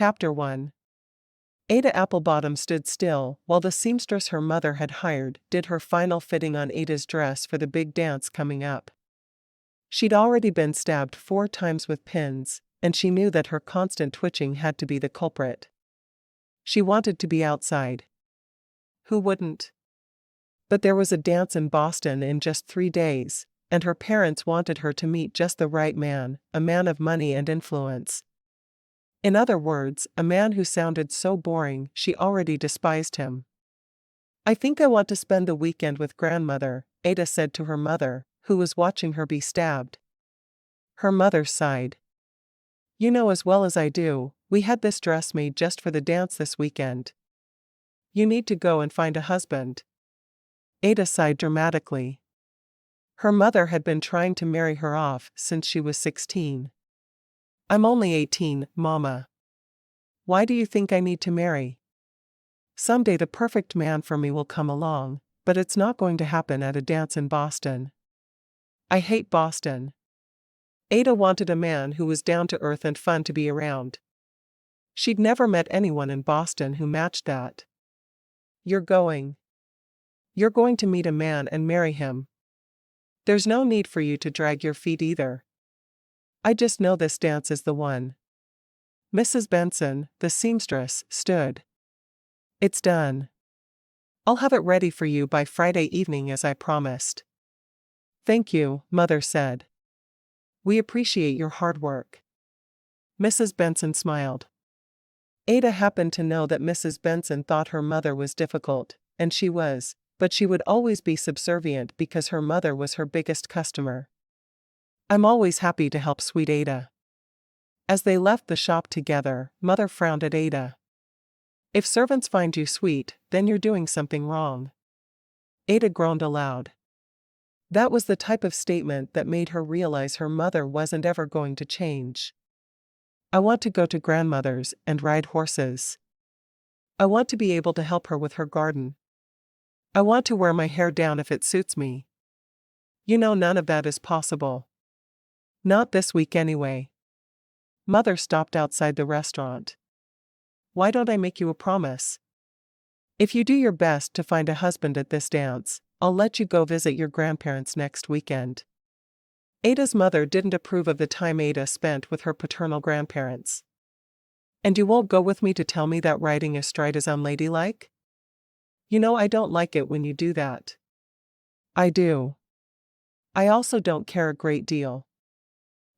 Chapter 1. Ada Applebottom stood still while the seamstress her mother had hired did her final fitting on Ada's dress for the big dance coming up. She'd already been stabbed 4 times with pins, and she knew that her constant twitching had to be the culprit. She wanted to be outside. Who wouldn't? But there was a dance in Boston in just 3 days, and her parents wanted her to meet just the right man, a man of money and influence. In other words, a man who sounded so boring she already despised him. "I think I want to spend the weekend with grandmother," Ada said to her mother, who was watching her be stabbed. Her mother sighed. "You know as well as I do, we had this dress made just for the dance this weekend. You need to go and find a husband." Ada sighed dramatically. Her mother had been trying to marry her off since she was 16. "I'm only 18, Mama. Why do you think I need to marry? Someday the perfect man for me will come along, but it's not going to happen at a dance in Boston. I hate Boston." Ada wanted a man who was down to earth and fun to be around. She'd never met anyone in Boston who matched that. You're going to meet a man and marry him. There's no need for you to drag your feet either. I just know this dance is the one." Mrs. Benson, the seamstress, stood. "It's done. I'll have it ready for you by Friday evening as I promised." "Thank you," Mother said. "We appreciate your hard work." Mrs. Benson smiled. Ada happened to know that Mrs. Benson thought her mother was difficult, and she was, but she would always be subservient because her mother was her biggest customer. "I'm always happy to help sweet Ada." As they left the shop together, Mother frowned at Ada. "If servants find you sweet, then you're doing something wrong." Ada groaned aloud. That was the type of statement that made her realize her mother wasn't ever going to change. "I want to go to grandmother's and ride horses. I want to be able to help her with her garden. I want to wear my hair down if it suits me. You know none of that is possible. Not this week anyway." Mother stopped outside the restaurant. "Why don't I make you a promise? If you do your best to find a husband at this dance, I'll let you go visit your grandparents next weekend." Ada's mother didn't approve of the time Ada spent with her paternal grandparents. "And you won't go with me to tell me that riding astride is unladylike? You know I don't like it when you do that." "I do. I also don't care a great deal."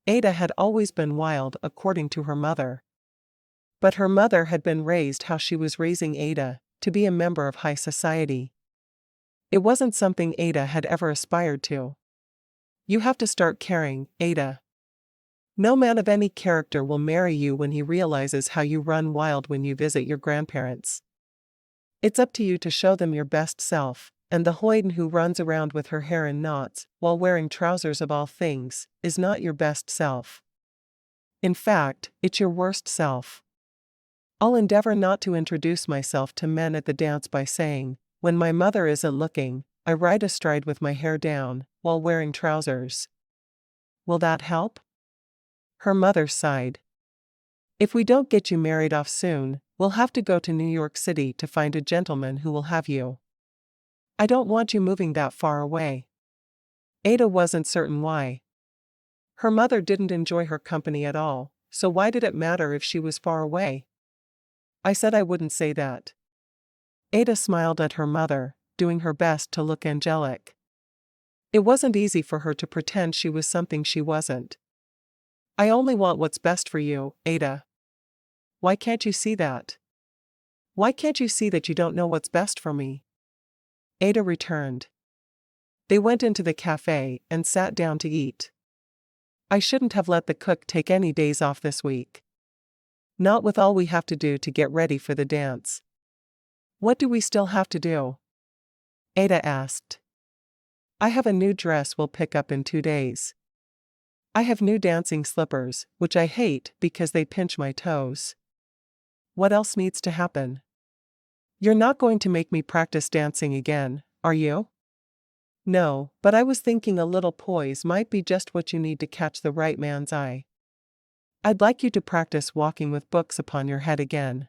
Ada had always been wild according to her mother. But her mother had been raised how she was raising Ada, to be a member of high society. It wasn't something Ada had ever aspired to. "You have to start caring, Ada. No man of any character will marry you when he realizes how you run wild when you visit your grandparents. It's up to you to show them your best self, and the hoyden who runs around with her hair in knots, while wearing trousers of all things, is not your best self. In fact, it's your worst self." I'll endeavor not to introduce myself to men at the dance by saying, "When my mother isn't looking, I ride astride with my hair down, while wearing trousers." Will that help? Her mother sighed. "If we don't get you married off soon, we'll have to go to New York City to find a gentleman who will have you. I don't want you moving that far away." Ada wasn't certain why. Her mother didn't enjoy her company at all, so why did it matter if she was far away? "I said I wouldn't say that." Ada smiled at her mother, doing her best to look angelic. It wasn't easy for her to pretend she was something she wasn't. "I only want what's best for you, Ada. Why can't you see that? Why can't you see that you don't know what's best for me?" Ada returned. They went into the cafe and sat down to eat. "I shouldn't have let the cook take any days off this week. Not with all we have to do to get ready for the dance." "What do we still have to do?" Ada asked. "I have a new dress we'll pick up in 2 days. I have new dancing slippers, which I hate because they pinch my toes. What else needs to happen?" "You're not going to make me practice dancing again, are you?" "No, but I was thinking a little poise might be just what you need to catch the right man's eye." I'd like you to practice walking with books upon your head again.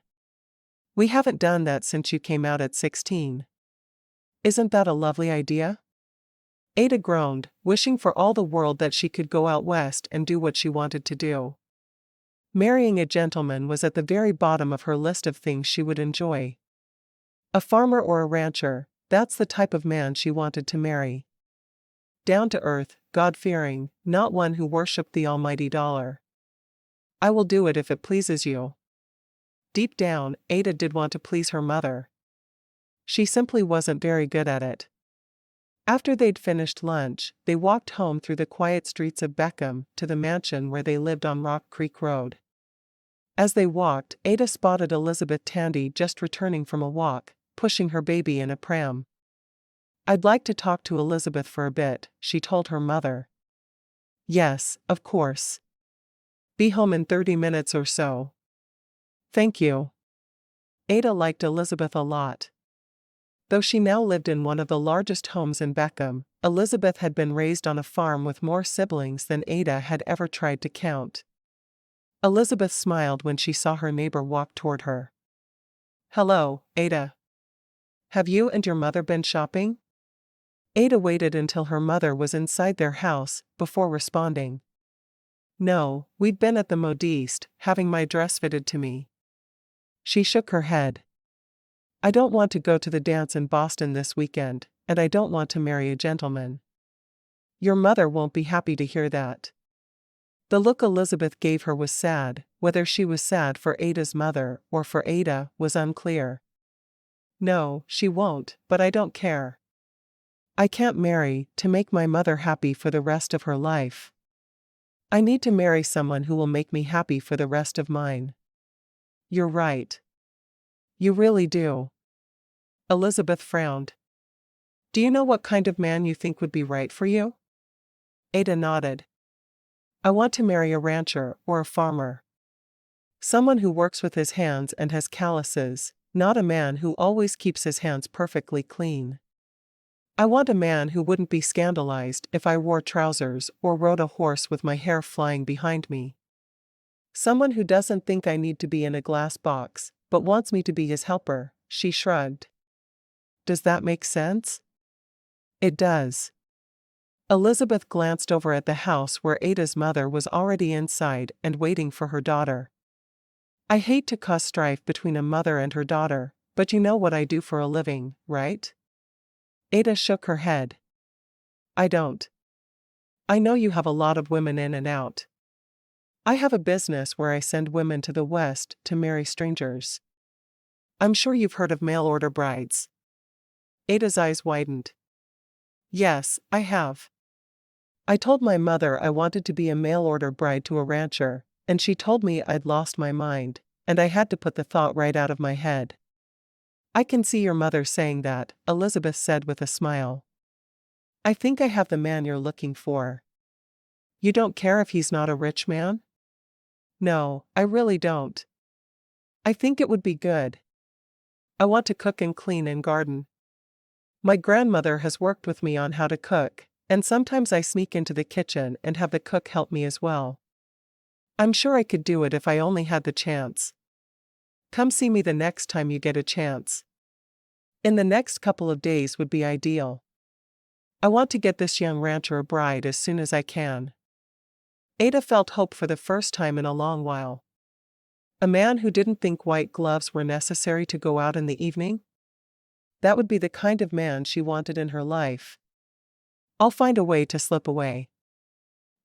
We haven't done that since you came out at 16. Isn't that a lovely idea? Ada groaned, wishing for all the world that she could go out west and do what she wanted to do. Marrying a gentleman was at the very bottom of her list of things she would enjoy. A farmer or a rancher, that's the type of man she wanted to marry. Down to earth, God-fearing, not one who worshipped the almighty dollar. I will do it if it pleases you. Deep down, Ada did want to please her mother. She simply wasn't very good at it. After they'd finished lunch, they walked home through the quiet streets of Beckham to the mansion where they lived on Rock Creek Road. As they walked, Ada spotted Elizabeth Tandy just returning from a walk, pushing her baby in a pram. I'd like to talk to Elizabeth for a bit, she told her mother. Yes, of course. Be home in 30 minutes or so. Thank you. Ada liked Elizabeth a lot. Though she now lived in one of the largest homes in Beckham, Elizabeth had been raised on a farm with more siblings than Ada had ever tried to count. Elizabeth smiled when she saw her neighbor walk toward her. Hello, Ada. Have you and your mother been shopping? Ada waited until her mother was inside their house before responding. No, we'd been at the modiste, having my dress fitted to me. She shook her head. I don't want to go to the dance in Boston this weekend, and I don't want to marry a gentleman. Your mother won't be happy to hear that. The look Elizabeth gave her was sad. Whether she was sad for Ada's mother or for Ada was unclear. No, she won't, but I don't care. I can't marry to make my mother happy for the rest of her life. I need to marry someone who will make me happy for the rest of mine. You're right. You really do. Elizabeth frowned. Do you know what kind of man you think would be right for you? Ada nodded. I want to marry a rancher or a farmer. Someone who works with his hands and has calluses, not a man who always keeps his hands perfectly clean. I want a man who wouldn't be scandalized if I wore trousers or rode a horse with my hair flying behind me. Someone who doesn't think I need to be in a glass box, but wants me to be his helper, she shrugged. Does that make sense? It does. Elizabeth glanced over at the house where Ada's mother was already inside and waiting for her daughter. I hate to cause strife between a mother and her daughter, but you know what I do for a living, right? Ada shook her head. I don't. I know you have a lot of women in and out. I have a business where I send women to the West to marry strangers. I'm sure you've heard of mail-order brides. Ada's eyes widened. Yes, I have. I told my mother I wanted to be a mail-order bride to a rancher, and she told me I'd lost my mind, and I had to put the thought right out of my head. I can see your mother saying that, Elizabeth said with a smile. I think I have the man you're looking for. You don't care if he's not a rich man? No, I really don't. I think it would be good. I want to cook and clean and garden. My grandmother has worked with me on how to cook, and sometimes I sneak into the kitchen and have the cook help me as well. I'm sure I could do it if I only had the chance. Come see me the next time you get a chance. In the next couple of days would be ideal. I want to get this young rancher a bride as soon as I can. Ada felt hope for the first time in a long while. A man who didn't think white gloves were necessary to go out in the evening? That would be the kind of man she wanted in her life. I'll find a way to slip away.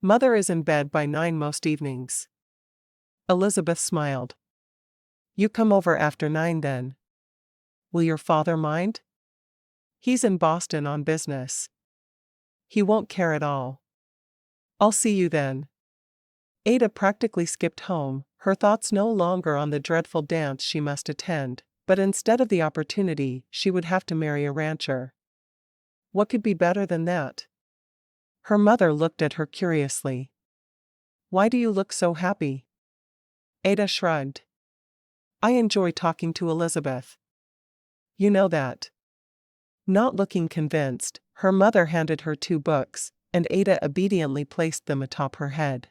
Mother is in bed by 9 most evenings. Elizabeth smiled. You come over after 9 then. Will your father mind? He's in Boston on business. He won't care at all. I'll see you then. Ada practically skipped home, her thoughts no longer on the dreadful dance she must attend, but instead of the opportunity she would have to marry a rancher. What could be better than that? Her mother looked at her curiously. Why do you look so happy? Ada shrugged. I enjoy talking to Elizabeth. You know that. Not looking convinced, her mother handed her 2 books, and Ada obediently placed them atop her head.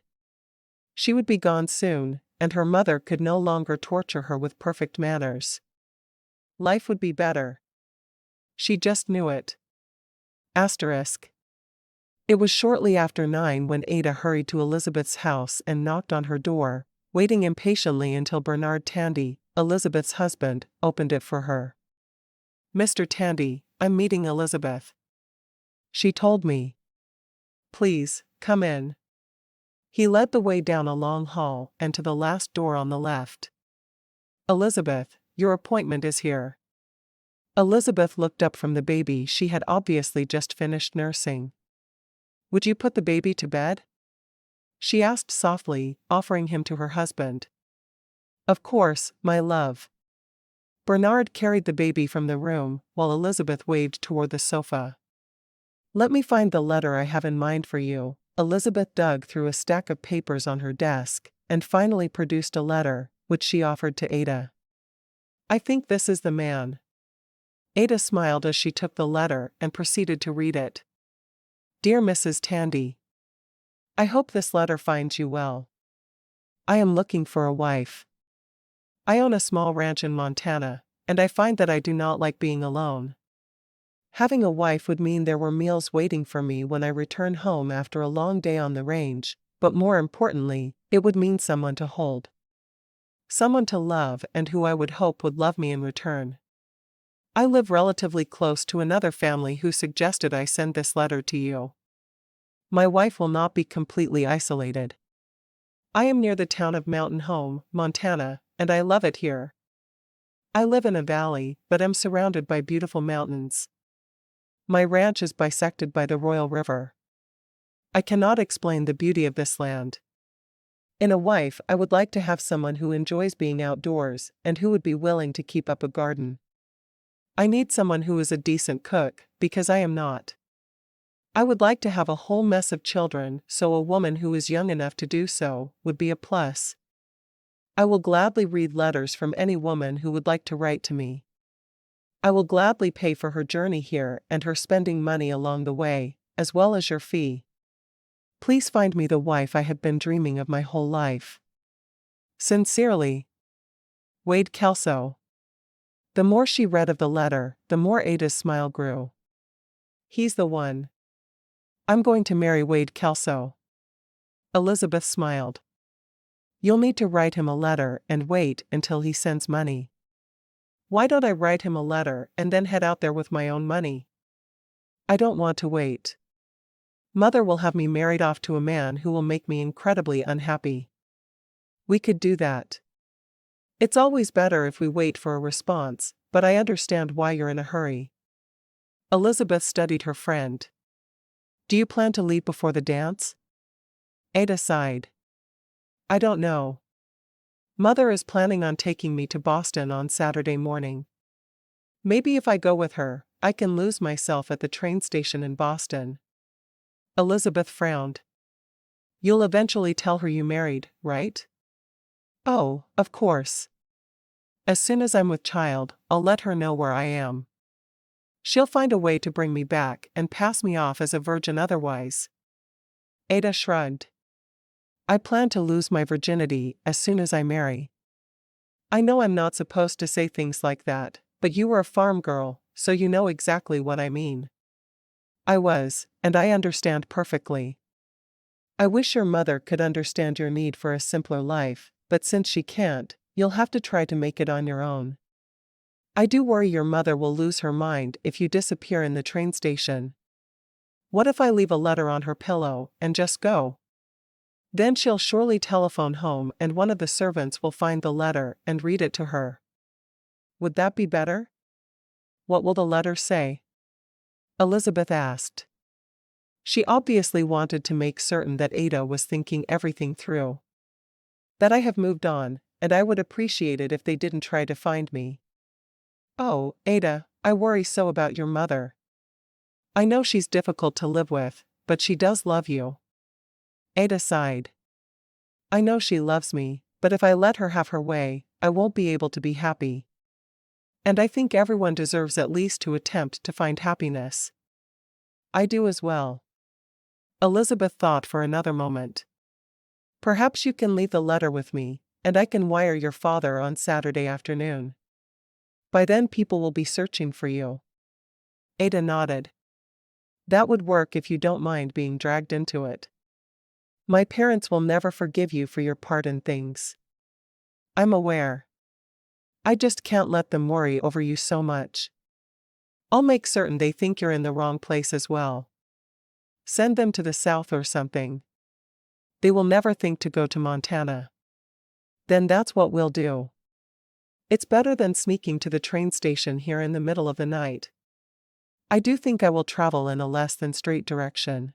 She would be gone soon, and her mother could no longer torture her with perfect manners. Life would be better. She just knew it. Asterisk. It was shortly after 9 when Ada hurried to Elizabeth's house and knocked on her door, waiting impatiently until Bernard Tandy, Elizabeth's husband, opened it for her. "Mr. Tandy, I'm meeting Elizabeth. She told me. Please, come in." He led the way down a long hall and to the last door on the left. "Elizabeth, your appointment is here." Elizabeth looked up from the baby she had obviously just finished nursing. "Would you put the baby to bed?" she asked softly, offering him to her husband. "Of course, my love." Bernard carried the baby from the room, while Elizabeth waved toward the sofa. "Let me find the letter I have in mind for you." Elizabeth dug through a stack of papers on her desk, and finally produced a letter, which she offered to Ada. "I think this is the man." Ada smiled as she took the letter and proceeded to read it. "Dear Mrs. Tandy, I hope this letter finds you well. I am looking for a wife. I own a small ranch in Montana, and I find that I do not like being alone. Having a wife would mean there were meals waiting for me when I return home after a long day on the range, but more importantly, it would mean someone to hold. Someone to love and who I would hope would love me in return. I live relatively close to another family who suggested I send this letter to you. My wife will not be completely isolated. I am near the town of Mountain Home, Montana, and I love it here. I live in a valley, but am surrounded by beautiful mountains. My ranch is bisected by the Royal River. I cannot explain the beauty of this land. In a wife, I would like to have someone who enjoys being outdoors and who would be willing to keep up a garden. I need someone who is a decent cook, because I am not. I would like to have a whole mess of children, so a woman who is young enough to do so would be a plus. I will gladly read letters from any woman who would like to write to me. I will gladly pay for her journey here and her spending money along the way, as well as your fee. Please find me the wife I have been dreaming of my whole life. Sincerely, Wade Kelso. The more she read of the letter, the more Ada's smile grew. He's the one. I'm going to marry Wade Kelso. Elizabeth smiled. You'll need to write him a letter and wait until he sends money. Why don't I write him a letter and then head out there with my own money? I don't want to wait. Mother will have me married off to a man who will make me incredibly unhappy. We could do that. It's always better if we wait for a response, but I understand why you're in a hurry. Elizabeth studied her friend. Do you plan to leave before the dance? Ada sighed. I don't know. Mother is planning on taking me to Boston on Saturday morning. Maybe if I go with her, I can lose myself at the train station in Boston. Elizabeth frowned. You'll eventually tell her you married, right? Oh, of course. As soon as I'm with child, I'll let her know where I am. She'll find a way to bring me back and pass me off as a virgin otherwise. Ada shrugged. I plan to lose my virginity as soon as I marry. I know I'm not supposed to say things like that, but you were a farm girl, so you know exactly what I mean. I was, and I understand perfectly. I wish your mother could understand your need for a simpler life, but since she can't, you'll have to try to make it on your own. I do worry your mother will lose her mind if you disappear in the train station. What if I leave a letter on her pillow and just go? Then she'll surely telephone home and one of the servants will find the letter and read it to her. Would that be better? What will the letter say? Elizabeth asked. She obviously wanted to make certain that Ada was thinking everything through. That I have moved on, and I would appreciate it if they didn't try to find me. Oh, Ada, I worry so about your mother. I know she's difficult to live with, but she does love you. Ada sighed. I know she loves me, but if I let her have her way, I won't be able to be happy. And I think everyone deserves at least to attempt to find happiness. I do as well. Elizabeth thought for another moment. Perhaps you can leave the letter with me, and I can wire your father on Saturday afternoon. By then people will be searching for you. Ada nodded. That would work if you don't mind being dragged into it. My parents will never forgive you for your part in things. I'm aware. I just can't let them worry over you so much. I'll make certain they think you're in the wrong place as well. Send them to the south or something. They will never think to go to Montana. Then that's what we'll do. It's better than sneaking to the train station here in the middle of the night. I do think I will travel in a less than straight direction.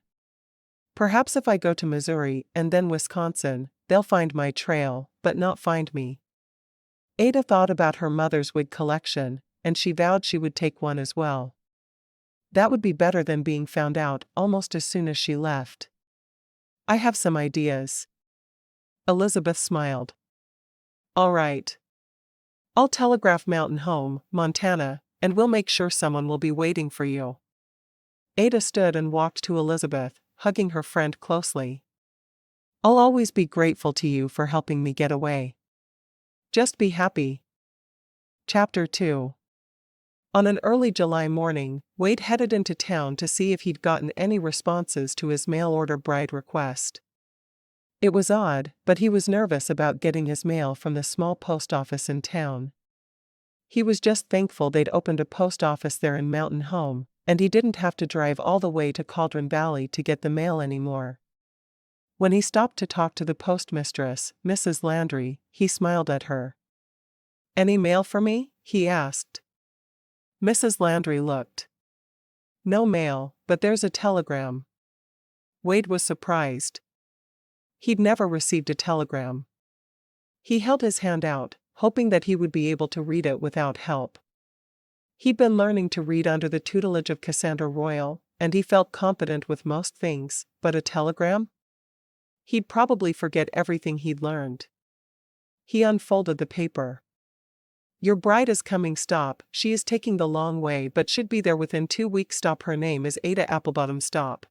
Perhaps if I go to Missouri and then Wisconsin, they'll find my trail, but not find me. Ada thought about her mother's wig collection, and she vowed she would take one as well. That would be better than being found out almost as soon as she left. I have some ideas. Elizabeth smiled. All right. I'll telegraph Mountain Home, Montana, and we'll make sure someone will be waiting for you. Ada stood and walked to Elizabeth, hugging her friend closely. I'll always be grateful to you for helping me get away. Just be happy. Chapter 2. On an early July morning, Wade headed into town to see if he'd gotten any responses to his mail-order bride request. It was odd, but he was nervous about getting his mail from the small post office in town. He was just thankful they'd opened a post office there in Mountain Home, and he didn't have to drive all the way to Cauldron Valley to get the mail anymore. When he stopped to talk to the postmistress, Mrs. Landry, he smiled at her. Any mail for me? He asked. Mrs. Landry looked. No mail, but there's a telegram. Wade was surprised. He'd never received a telegram. He held his hand out, hoping that he would be able to read it without help. He'd been learning to read under the tutelage of Cassandra Royal, and he felt competent with most things, but a telegram? He'd probably forget everything he'd learned. He unfolded the paper. Your bride is coming. Stop. She is taking the long way but should be there within 2 weeks. Stop. Her name is Ada Applebottom. Stop.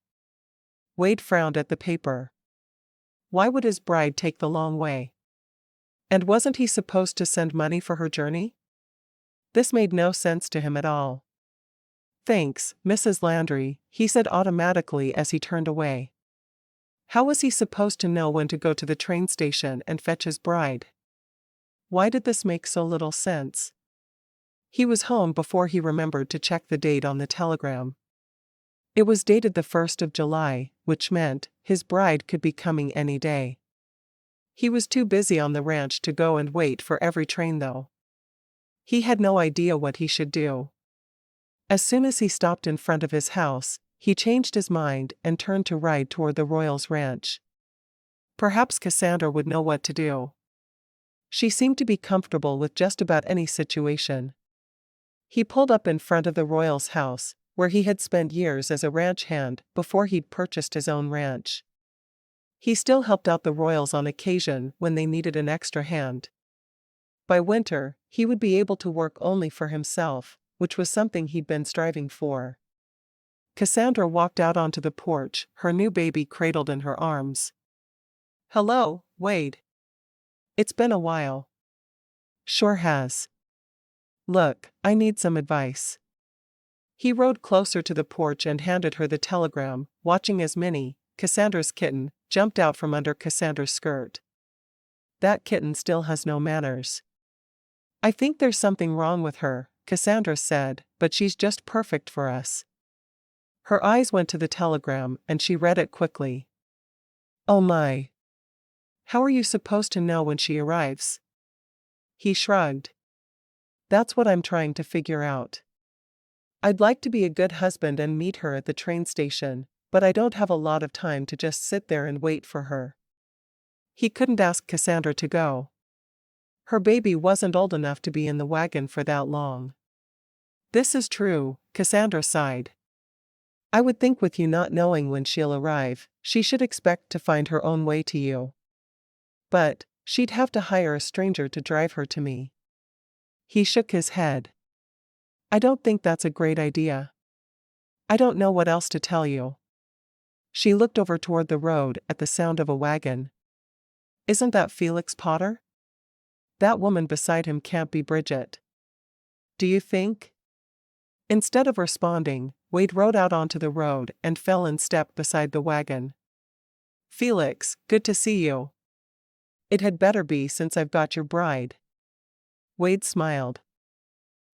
Wade frowned at the paper. Why would his bride take the long way? And wasn't he supposed to send money for her journey? This made no sense to him at all. Thanks, Mrs. Landry, he said automatically as he turned away. How was he supposed to know when to go to the train station and fetch his bride? Why did this make so little sense? He was home before he remembered to check the date on the telegram. It was dated the 1st of July, which meant his bride could be coming any day. He was too busy on the ranch to go and wait for every train though. He had no idea what he should do. As soon as he stopped in front of his house, he changed his mind and turned to ride toward the Royals' ranch. Perhaps Cassandra would know what to do. She seemed to be comfortable with just about any situation. He pulled up in front of the Royals' house, where he had spent years as a ranch hand before he'd purchased his own ranch. He still helped out the Royals on occasion when they needed an extra hand. By winter, he would be able to work only for himself, which was something he'd been striving for. Cassandra walked out onto the porch, her new baby cradled in her arms. Hello, Wade. It's been a while. Sure has. Look, I need some advice. He rode closer to the porch and handed her the telegram, watching as Minnie, Cassandra's kitten, jumped out from under Cassandra's skirt. That kitten still has no manners. I think there's something wrong with her, Cassandra said, but she's just perfect for us. Her eyes went to the telegram and she read it quickly. Oh my. How are you supposed to know when she arrives? He shrugged. That's what I'm trying to figure out. I'd like to be a good husband and meet her at the train station, but I don't have a lot of time to just sit there and wait for her. He couldn't ask Cassandra to go. Her baby wasn't old enough to be in the wagon for that long. This is true, Cassandra sighed. I would think with you not knowing when she'll arrive, she should expect to find her own way to you. But she'd have to hire a stranger to drive her to me. He shook his head. I don't think that's a great idea. I don't know what else to tell you. She looked over toward the road at the sound of a wagon. Isn't that Felix Potter? That woman beside him can't be Bridget. Do you think? Instead of responding, Wade rode out onto the road and fell in step beside the wagon. Felix, good to see you. It had better be since I've got your bride. Wade smiled.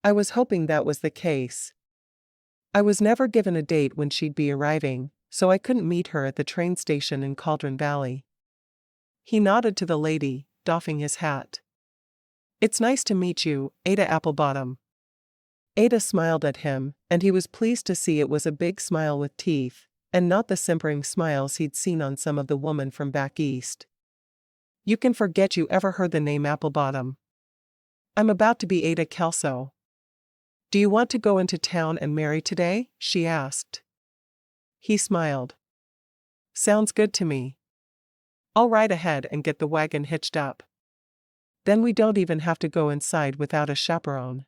I was hoping that was the case. I was never given a date when she'd be arriving, so I couldn't meet her at the train station in Cauldron Valley. He nodded to the lady, doffing his hat. It's nice to meet you, Ada Applebottom. Ada smiled at him, and he was pleased to see it was a big smile with teeth, and not the simpering smiles he'd seen on some of the women from back east. You can forget you ever heard the name Applebottom. I'm about to be Ada Kelso. Do you want to go into town and marry today? She asked. He smiled. Sounds good to me. I'll ride ahead and get the wagon hitched up. Then we don't even have to go inside without a chaperone.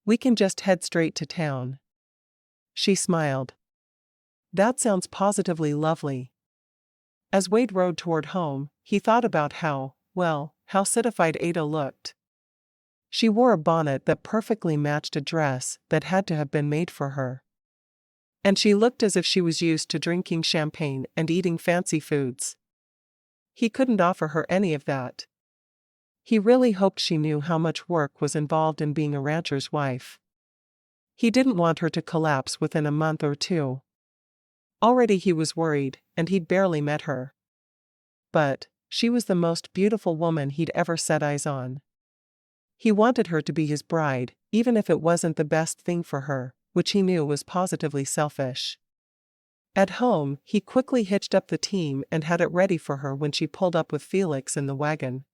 We can just head straight to town. She smiled. That sounds positively lovely. As Wade rode toward home, he thought about how citified Ada looked. She wore a bonnet that perfectly matched a dress that had to have been made for her. And she looked as if she was used to drinking champagne and eating fancy foods. He couldn't offer her any of that. He really hoped she knew how much work was involved in being a rancher's wife. He didn't want her to collapse within a month or two. Already he was worried, and he'd barely met her. But she was the most beautiful woman he'd ever set eyes on. He wanted her to be his bride, even if it wasn't the best thing for her, which he knew was positively selfish. At home, he quickly hitched up the team and had it ready for her when she pulled up with Felix in the wagon.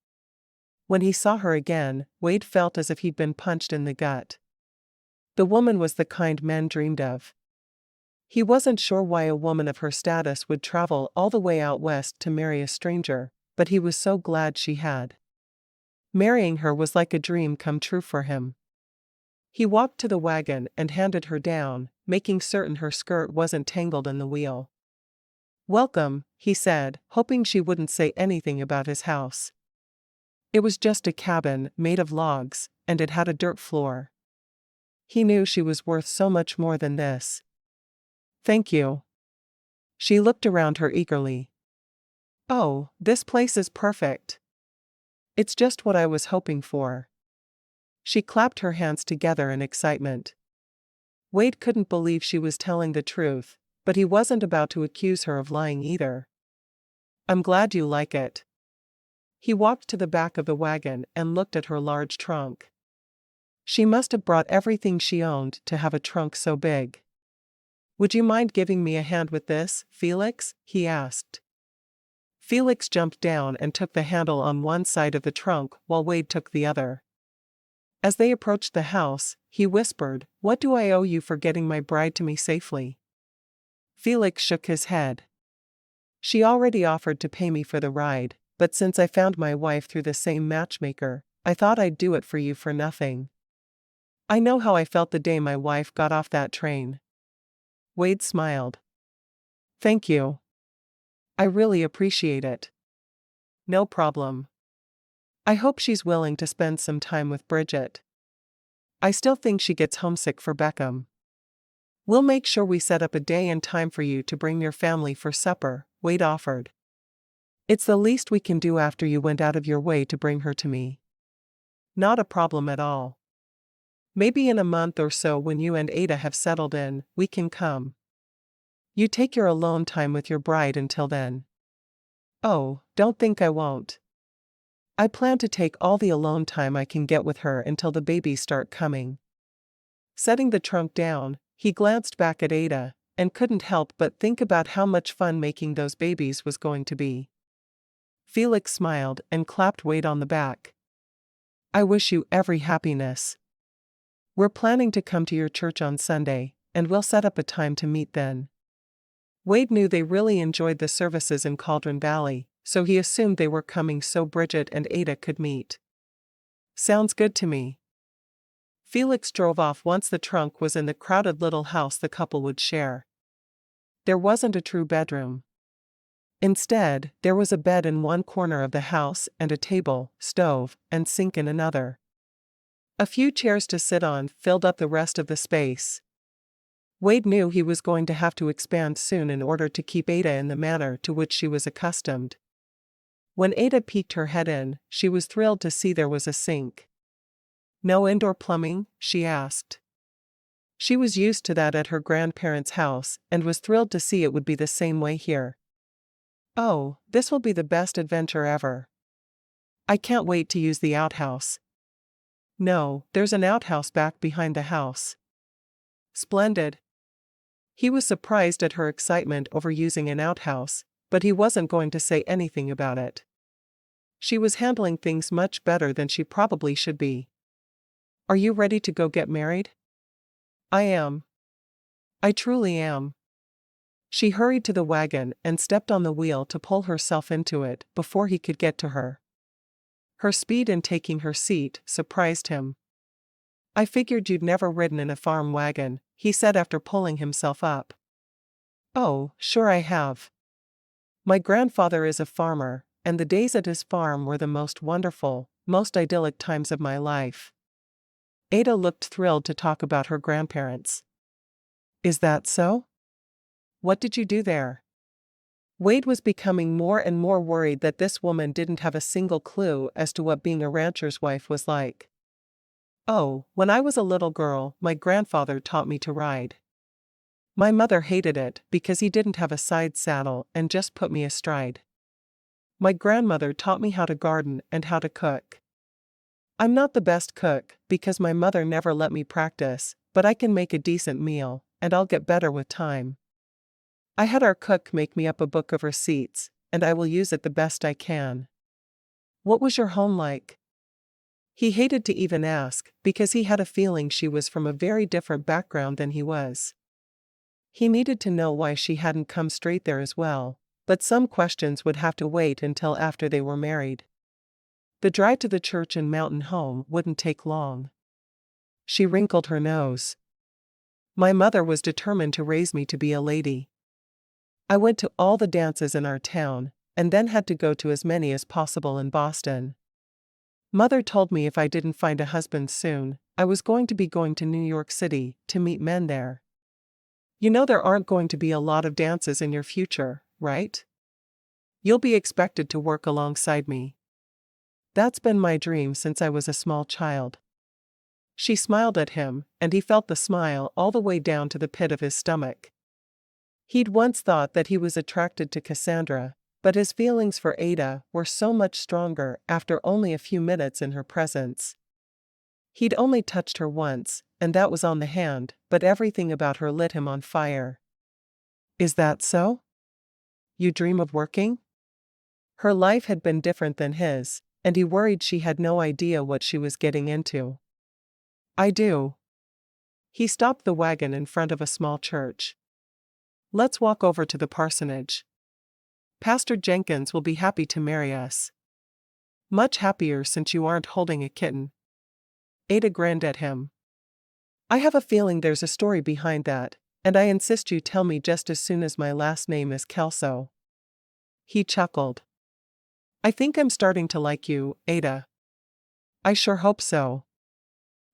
When he saw her again, Wade felt as if he'd been punched in the gut. The woman was the kind men dreamed of. He wasn't sure why a woman of her status would travel all the way out west to marry a stranger, but he was so glad she had. Marrying her was like a dream come true for him. He walked to the wagon and handed her down, making certain her skirt wasn't tangled in the wheel. Welcome, he said, hoping she wouldn't say anything about his house. It was just a cabin made of logs, and it had a dirt floor. He knew she was worth so much more than this. Thank you. She looked around her eagerly. Oh, this place is perfect. It's just what I was hoping for. She clapped her hands together in excitement. Wade couldn't believe she was telling the truth, but he wasn't about to accuse her of lying either. I'm glad you like it. He walked to the back of the wagon and looked at her large trunk. She must have brought everything she owned to have a trunk so big. Would you mind giving me a hand with this, Felix? He asked. Felix jumped down and took the handle on one side of the trunk while Wade took the other. As they approached the house, he whispered, "What do I owe you for getting my bride to me safely?" Felix shook his head. She already offered to pay me for the ride, but since I found my wife through the same matchmaker, I thought I'd do it for you for nothing. I know how I felt the day my wife got off that train. Wade smiled. Thank you. I really appreciate it. No problem. I hope she's willing to spend some time with Bridget. I still think she gets homesick for Beckham. We'll make sure we set up a day and time for you to bring your family for supper, Wade offered. It's the least we can do after you went out of your way to bring her to me. Not a problem at all. Maybe in a month or so when you and Ada have settled in, we can come. You take your alone time with your bride until then. Oh, don't think I won't. I plan to take all the alone time I can get with her until the babies start coming. Setting the trunk down, he glanced back at Ada, and couldn't help but think about how much fun making those babies was going to be. Felix smiled and clapped Wade on the back. I wish you every happiness. We're planning to come to your church on Sunday, and we'll set up a time to meet then. Wade knew they really enjoyed the services in Cauldron Valley, so he assumed they were coming so Bridget and Ada could meet. Sounds good to me. Felix drove off once the trunk was in the crowded little house the couple would share. There wasn't a true bedroom. Instead, there was a bed in one corner of the house and a table, stove, and sink in another. A few chairs to sit on filled up the rest of the space. Wade knew he was going to have to expand soon in order to keep Ada in the manner to which she was accustomed. When Ada peeked her head in, she was thrilled to see there was a sink. "No indoor plumbing?" she asked. She was used to that at her grandparents' house and was thrilled to see it would be the same way here. "Oh, this will be the best adventure ever. I can't wait to use the outhouse." "No, there's an outhouse back behind the house." "Splendid." He was surprised at her excitement over using an outhouse, but he wasn't going to say anything about it. She was handling things much better than she probably should be. "Are you ready to go get married?" "I am. I truly am." She hurried to the wagon and stepped on the wheel to pull herself into it before he could get to her. Her speed in taking her seat surprised him. "I figured you'd never ridden in a farm wagon," he said after pulling himself up. "Oh, sure I have. My grandfather is a farmer, and the days at his farm were the most wonderful, most idyllic times of my life." Ada looked thrilled to talk about her grandparents. "Is that so? What did you do there?" Wade was becoming more and more worried that this woman didn't have a single clue as to what being a rancher's wife was like. "Oh, when I was a little girl, my grandfather taught me to ride. My mother hated it because he didn't have a side saddle and just put me astride. My grandmother taught me how to garden and how to cook. I'm not the best cook because my mother never let me practice, but I can make a decent meal, and I'll get better with time. I had our cook make me up a book of receipts, and I will use it the best I can." "What was your home like?" He hated to even ask, because he had a feeling she was from a very different background than he was. He needed to know why she hadn't come straight there as well, but some questions would have to wait until after they were married. The drive to the church and mountain home wouldn't take long. She wrinkled her nose. "My mother was determined to raise me to be a lady. I went to all the dances in our town, and then had to go to as many as possible in Boston. Mother told me if I didn't find a husband soon, I was going to be going to New York City to meet men there. You know there aren't going to be a lot of dances in your future, right? You'll be expected to work alongside me. That's been my dream since I was a small child." She smiled at him, and he felt the smile all the way down to the pit of his stomach. He'd once thought that he was attracted to Cassandra, but his feelings for Ada were so much stronger after only a few minutes in her presence. He'd only touched her once, and that was on the hand, but everything about her lit him on fire. "Is that so? You dream of working?" Her life had been different than his, and he worried she had no idea what she was getting into. "I do." He stopped the wagon in front of a small church. "Let's walk over to the parsonage. Pastor Jenkins will be happy to marry us." "Much happier since you aren't holding a kitten." Ada grinned at him. "I have a feeling there's a story behind that, and I insist you tell me just as soon as my last name is Kelso." He chuckled. "I think I'm starting to like you, Ada." "I sure hope so.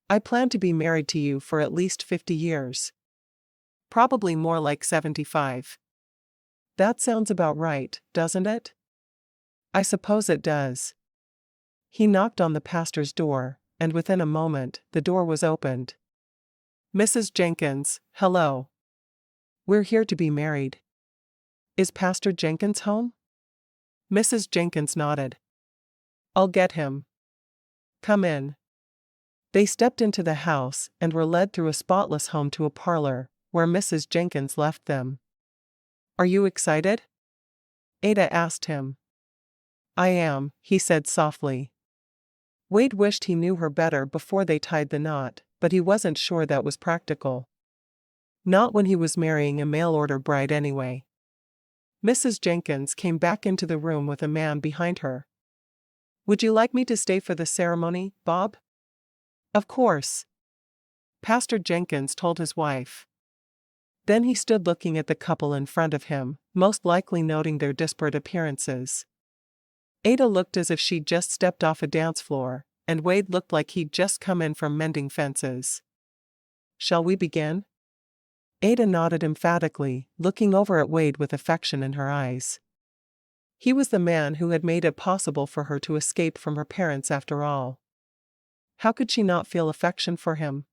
I plan to be married to you for at least 50 years. Probably more like 75. That sounds about right, doesn't it?" "I suppose it does." He knocked on the pastor's door, and within a moment, the door was opened. "Mrs. Jenkins, hello. We're here to be married. Is Pastor Jenkins home?" Mrs. Jenkins nodded. "I'll get him. Come in." They stepped into the house and were led through a spotless home to a parlor, where Mrs. Jenkins left them. "Are you excited?" Ada asked him. "I am," he said softly. Wade wished he knew her better before they tied the knot, but he wasn't sure that was practical. Not when he was marrying a mail-order bride anyway. Mrs. Jenkins came back into the room with a man behind her. "Would you like me to stay for the ceremony, Bob?" "Of course." Pastor Jenkins told his wife. Then he stood looking at the couple in front of him, most likely noting their disparate appearances. Ada looked as if she'd just stepped off a dance floor, and Wade looked like he'd just come in from mending fences. "Shall we begin?" Ada nodded emphatically, looking over at Wade with affection in her eyes. He was the man who had made it possible for her to escape from her parents after all. How could she not feel affection for him?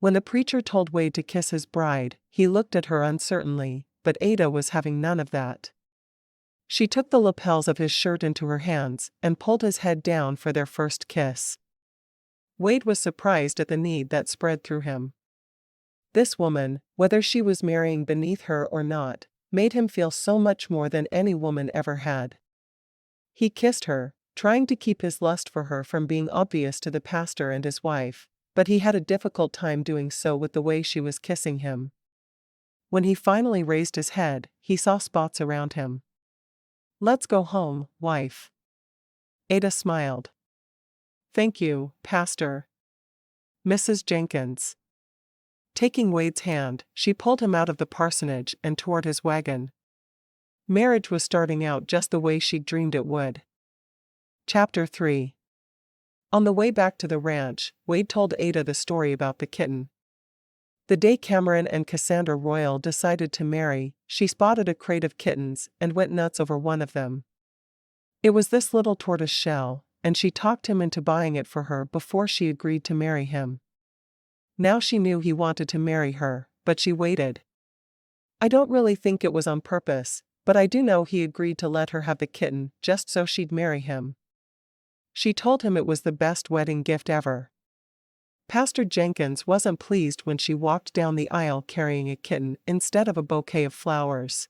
When the preacher told Wade to kiss his bride, he looked at her uncertainly, but Ada was having none of that. She took the lapels of his shirt into her hands and pulled his head down for their first kiss. Wade was surprised at the need that spread through him. This woman, whether she was marrying beneath her or not, made him feel so much more than any woman ever had. He kissed her, trying to keep his lust for her from being obvious to the pastor and his wife, but he had a difficult time doing so with the way she was kissing him. When he finally raised his head, he saw spots around him. "Let's go home, wife." Ada smiled. "Thank you, Pastor." Mrs. Jenkins. Taking Wade's hand, she pulled him out of the parsonage and toward his wagon. Marriage was starting out just the way she'd dreamed it would. Chapter 3. On the way back to the ranch, Wade told Ada the story about the kitten. The day Cameron and Cassandra Royal decided to marry, she spotted a crate of kittens and went nuts over one of them. It was this little tortoise shell, and she talked him into buying it for her before she agreed to marry him. Now she knew he wanted to marry her, but she waited. "I don't really think it was on purpose, but I do know he agreed to let her have the kitten just so she'd marry him." She told him it was the best wedding gift ever. Pastor Jenkins wasn't pleased when she walked down the aisle carrying a kitten instead of a bouquet of flowers.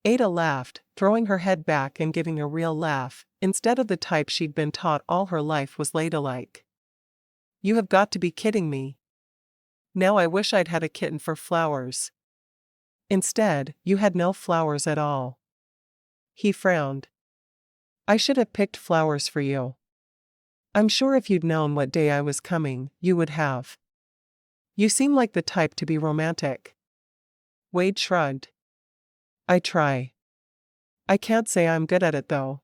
Ada laughed, throwing her head back and giving a real laugh, instead of the type she'd been taught all her life was ladylike. "You have got to be kidding me. Now I wish I'd had a kitten for flowers. Instead, you had no flowers at all." He frowned. "I should have picked flowers for you. I'm sure if you'd known what day I was coming, you would have. You seem like the type to be romantic." Wade shrugged. "I try. I can't say I'm good at it though.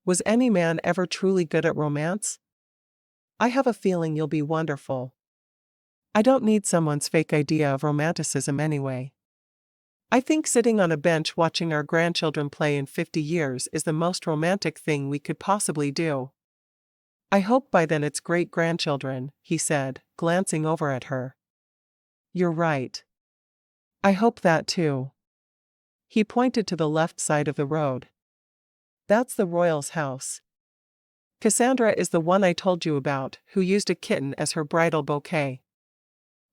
Was any man ever truly good at romance? I have a feeling you'll be wonderful. I don't need someone's fake idea of romanticism anyway. I think sitting on a bench watching our grandchildren play in 50 years is the most romantic thing we could possibly do." "I hope by then it's great-grandchildren," he said, glancing over at her. "You're right. I hope that too." He pointed to the left side of the road. "That's the Royals' house. Cassandra is the one I told you about, who used a kitten as her bridal bouquet.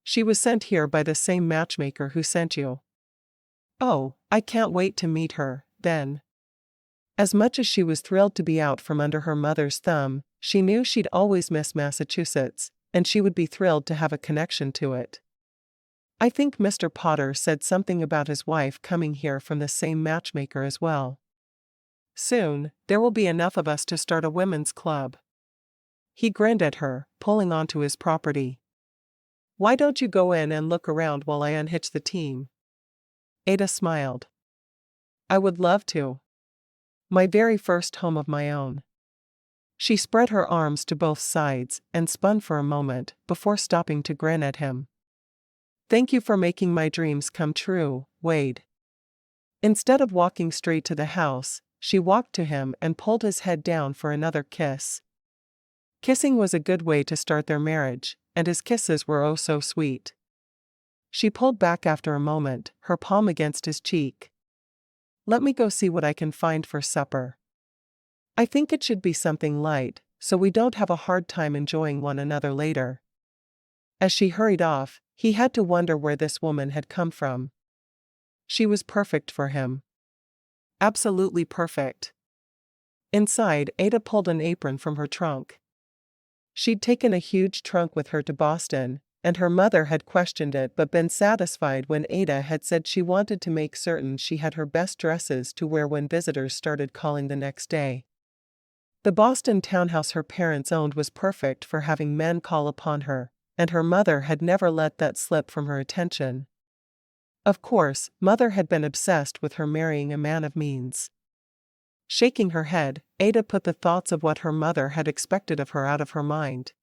She was sent here by the same matchmaker who sent you." "Oh, I can't wait to meet her, then." As much as she was thrilled to be out from under her mother's thumb, she knew she'd always miss Massachusetts, and she would be thrilled to have a connection to it. "I think Mr. Potter said something about his wife coming here from the same matchmaker as well. Soon, there will be enough of us to start a women's club." He grinned at her, pulling onto his property. "Why don't you go in and look around while I unhitch the team?" Ada smiled. "I would love to. My very first home of my own." She spread her arms to both sides and spun for a moment before stopping to grin at him. "Thank you for making my dreams come true, Wade." Instead of walking straight to the house, she walked to him and pulled his head down for another kiss. Kissing was a good way to start their marriage, and his kisses were oh so sweet. She pulled back after a moment, her palm against his cheek. "Let me go see what I can find for supper. I think it should be something light, so we don't have a hard time enjoying one another later." As she hurried off, he had to wonder where this woman had come from. She was perfect for him. Absolutely perfect. Inside, Ada pulled an apron from her trunk. She'd taken a huge trunk with her to Boston, and her mother had questioned it but been satisfied when Ada had said she wanted to make certain she had her best dresses to wear when visitors started calling the next day. The Boston townhouse her parents owned was perfect for having men call upon her, and her mother had never let that slip from her attention. Of course, Mother had been obsessed with her marrying a man of means. Shaking her head, Ada put the thoughts of what her mother had expected of her out of her mind.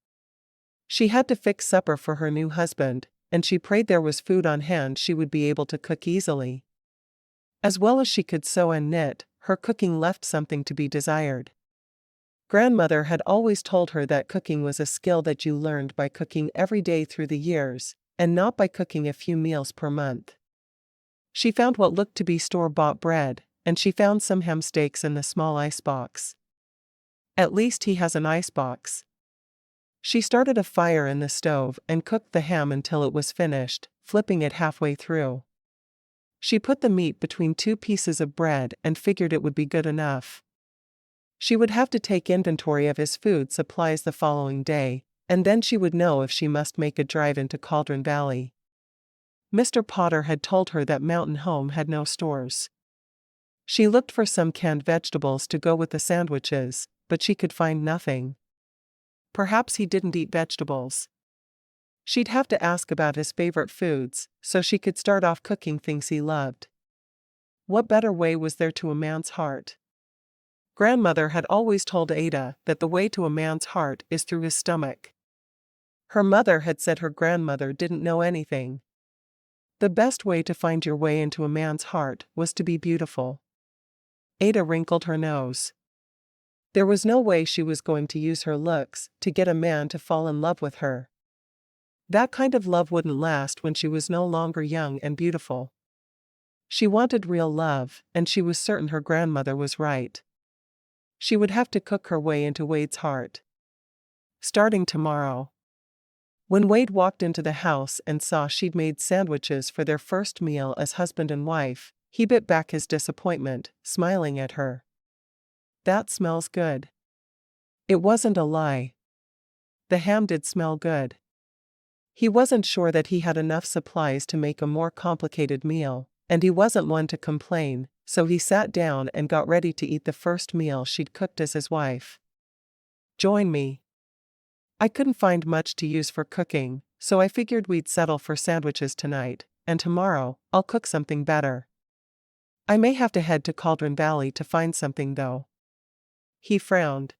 She had to fix supper for her new husband, and she prayed there was food on hand she would be able to cook easily. As well as she could sew and knit, her cooking left something to be desired. Grandmother had always told her that cooking was a skill that you learned by cooking every day through the years, and not by cooking a few meals per month. She found what looked to be store-bought bread, and she found some ham steaks in the small icebox. At least he has an icebox. She started a fire in the stove and cooked the ham until it was finished, flipping it halfway through. She put the meat between 2 pieces of bread and figured it would be good enough. She would have to take inventory of his food supplies the following day, and then she would know if she must make a drive into Cauldron Valley. Mr. Potter had told her that Mountain Home had no stores. She looked for some canned vegetables to go with the sandwiches, but she could find nothing. Perhaps he didn't eat vegetables. She'd have to ask about his favorite foods, so she could start off cooking things he loved. What better way was there to a man's heart? Grandmother had always told Ada that the way to a man's heart is through his stomach. Her mother had said her grandmother didn't know anything. The best way to find your way into a man's heart was to be beautiful. Ada wrinkled her nose. There was no way she was going to use her looks to get a man to fall in love with her. That kind of love wouldn't last when she was no longer young and beautiful. She wanted real love, and she was certain her grandmother was right. She would have to cook her way into Wade's heart. Starting tomorrow. When Wade walked into the house and saw she'd made sandwiches for their first meal as husband and wife, he bit back his disappointment, smiling at her. "That smells good." It wasn't a lie. The ham did smell good. He wasn't sure that he had enough supplies to make a more complicated meal, and he wasn't one to complain, so he sat down and got ready to eat the first meal she'd cooked as his wife. "Join me." "I couldn't find much to use for cooking, so I figured we'd settle for sandwiches tonight, and tomorrow, I'll cook something better. I may have to head to Cauldron Valley to find something though." He frowned.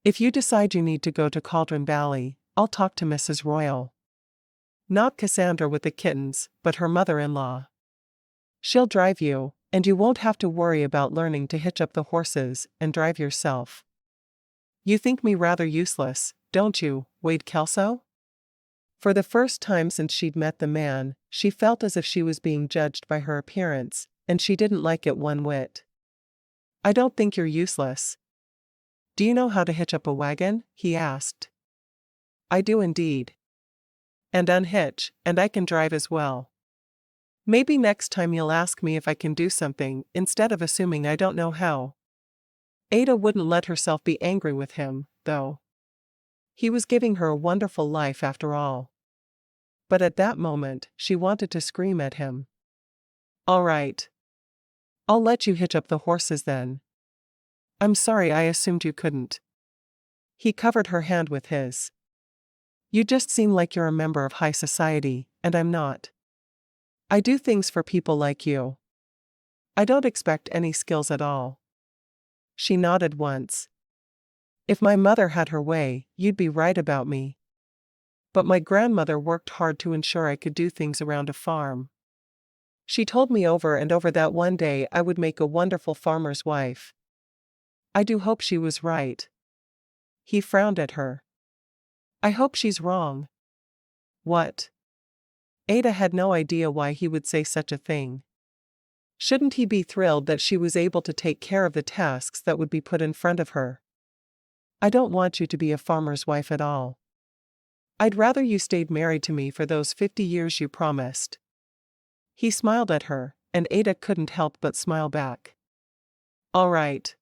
"If you decide you need to go to Cauldron Valley, I'll talk to Mrs. Royal. Not Cassandra with the kittens, but her mother-in-law. She'll drive you, and you won't have to worry about learning to hitch up the horses and drive yourself." "You think me rather useless, don't you, Wade Kelso?" For the first time since she'd met the man, she felt as if she was being judged by her appearance, and she didn't like it one whit. "I don't think you're useless." "Do you know how to hitch up a wagon?" he asked. "I do indeed. And unhitch, and I can drive as well. Maybe next time you'll ask me if I can do something, instead of assuming I don't know how." Ada wouldn't let herself be angry with him, though. He was giving her a wonderful life after all. But at that moment, she wanted to scream at him. "All right. I'll let you hitch up the horses then." "I'm sorry, I assumed you couldn't." He covered her hand with his. "You just seem like you're a member of high society, and I'm not. I do things for people like you. I don't expect any skills at all." She nodded once. "If my mother had her way, you'd be right about me. But my grandmother worked hard to ensure I could do things around a farm. She told me over and over that one day I would make a wonderful farmer's wife. I do hope she was right." He frowned at her. "I hope she's wrong." "What?" Ada had no idea why he would say such a thing. Shouldn't he be thrilled that she was able to take care of the tasks that would be put in front of her? "I don't want you to be a farmer's wife at all. I'd rather you stayed married to me for those 50 years you promised." He smiled at her, and Ada couldn't help but smile back. "All right.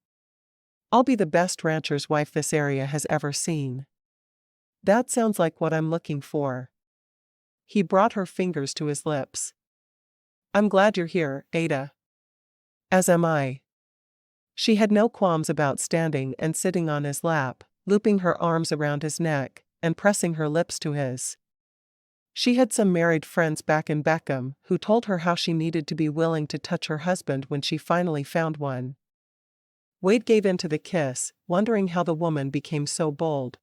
I'll be the best rancher's wife this area has ever seen." "That sounds like what I'm looking for." He brought her fingers to his lips. "I'm glad you're here, Ada." "As am I." She had no qualms about standing and sitting on his lap, looping her arms around his neck, and pressing her lips to his. She had some married friends back in Beckham who told her how she needed to be willing to touch her husband when she finally found one. Wade gave in to the kiss, wondering how the woman became so bold.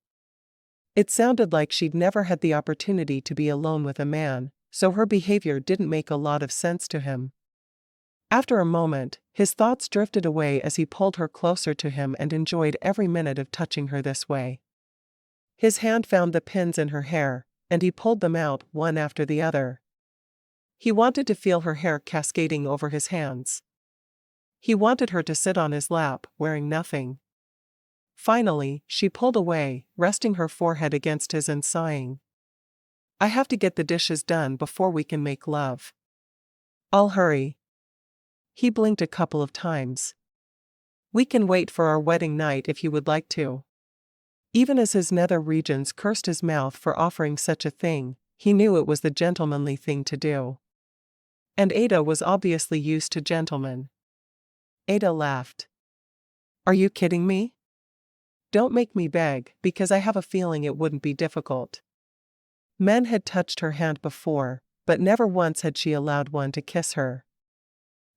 It sounded like she'd never had the opportunity to be alone with a man, so her behavior didn't make a lot of sense to him. After a moment, his thoughts drifted away as he pulled her closer to him and enjoyed every minute of touching her this way. His hand found the pins in her hair, and he pulled them out one after the other. He wanted to feel her hair cascading over his hands. He wanted her to sit on his lap, wearing nothing. Finally, she pulled away, resting her forehead against his and sighing. "I have to get the dishes done before we can make love." "I'll hurry." He blinked a couple of times. "We can wait for our wedding night if you would like to." Even as his nether regions cursed his mouth for offering such a thing, he knew it was the gentlemanly thing to do. And Ada was obviously used to gentlemen. Ada laughed. "Are you kidding me? Don't make me beg, because I have a feeling it wouldn't be difficult." Men had touched her hand before, but never once had she allowed one to kiss her.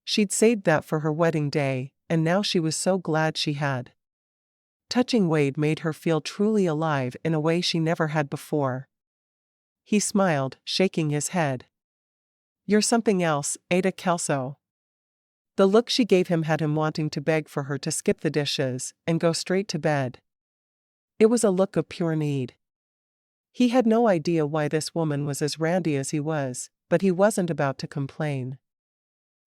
She'd saved that for her wedding day, and now she was so glad she had. Touching Wade made her feel truly alive in a way she never had before. He smiled, shaking his head. "You're something else, Ada Kelso." The look she gave him had him wanting to beg for her to skip the dishes and go straight to bed. It was a look of pure need. He had no idea why this woman was as randy as he was, but he wasn't about to complain.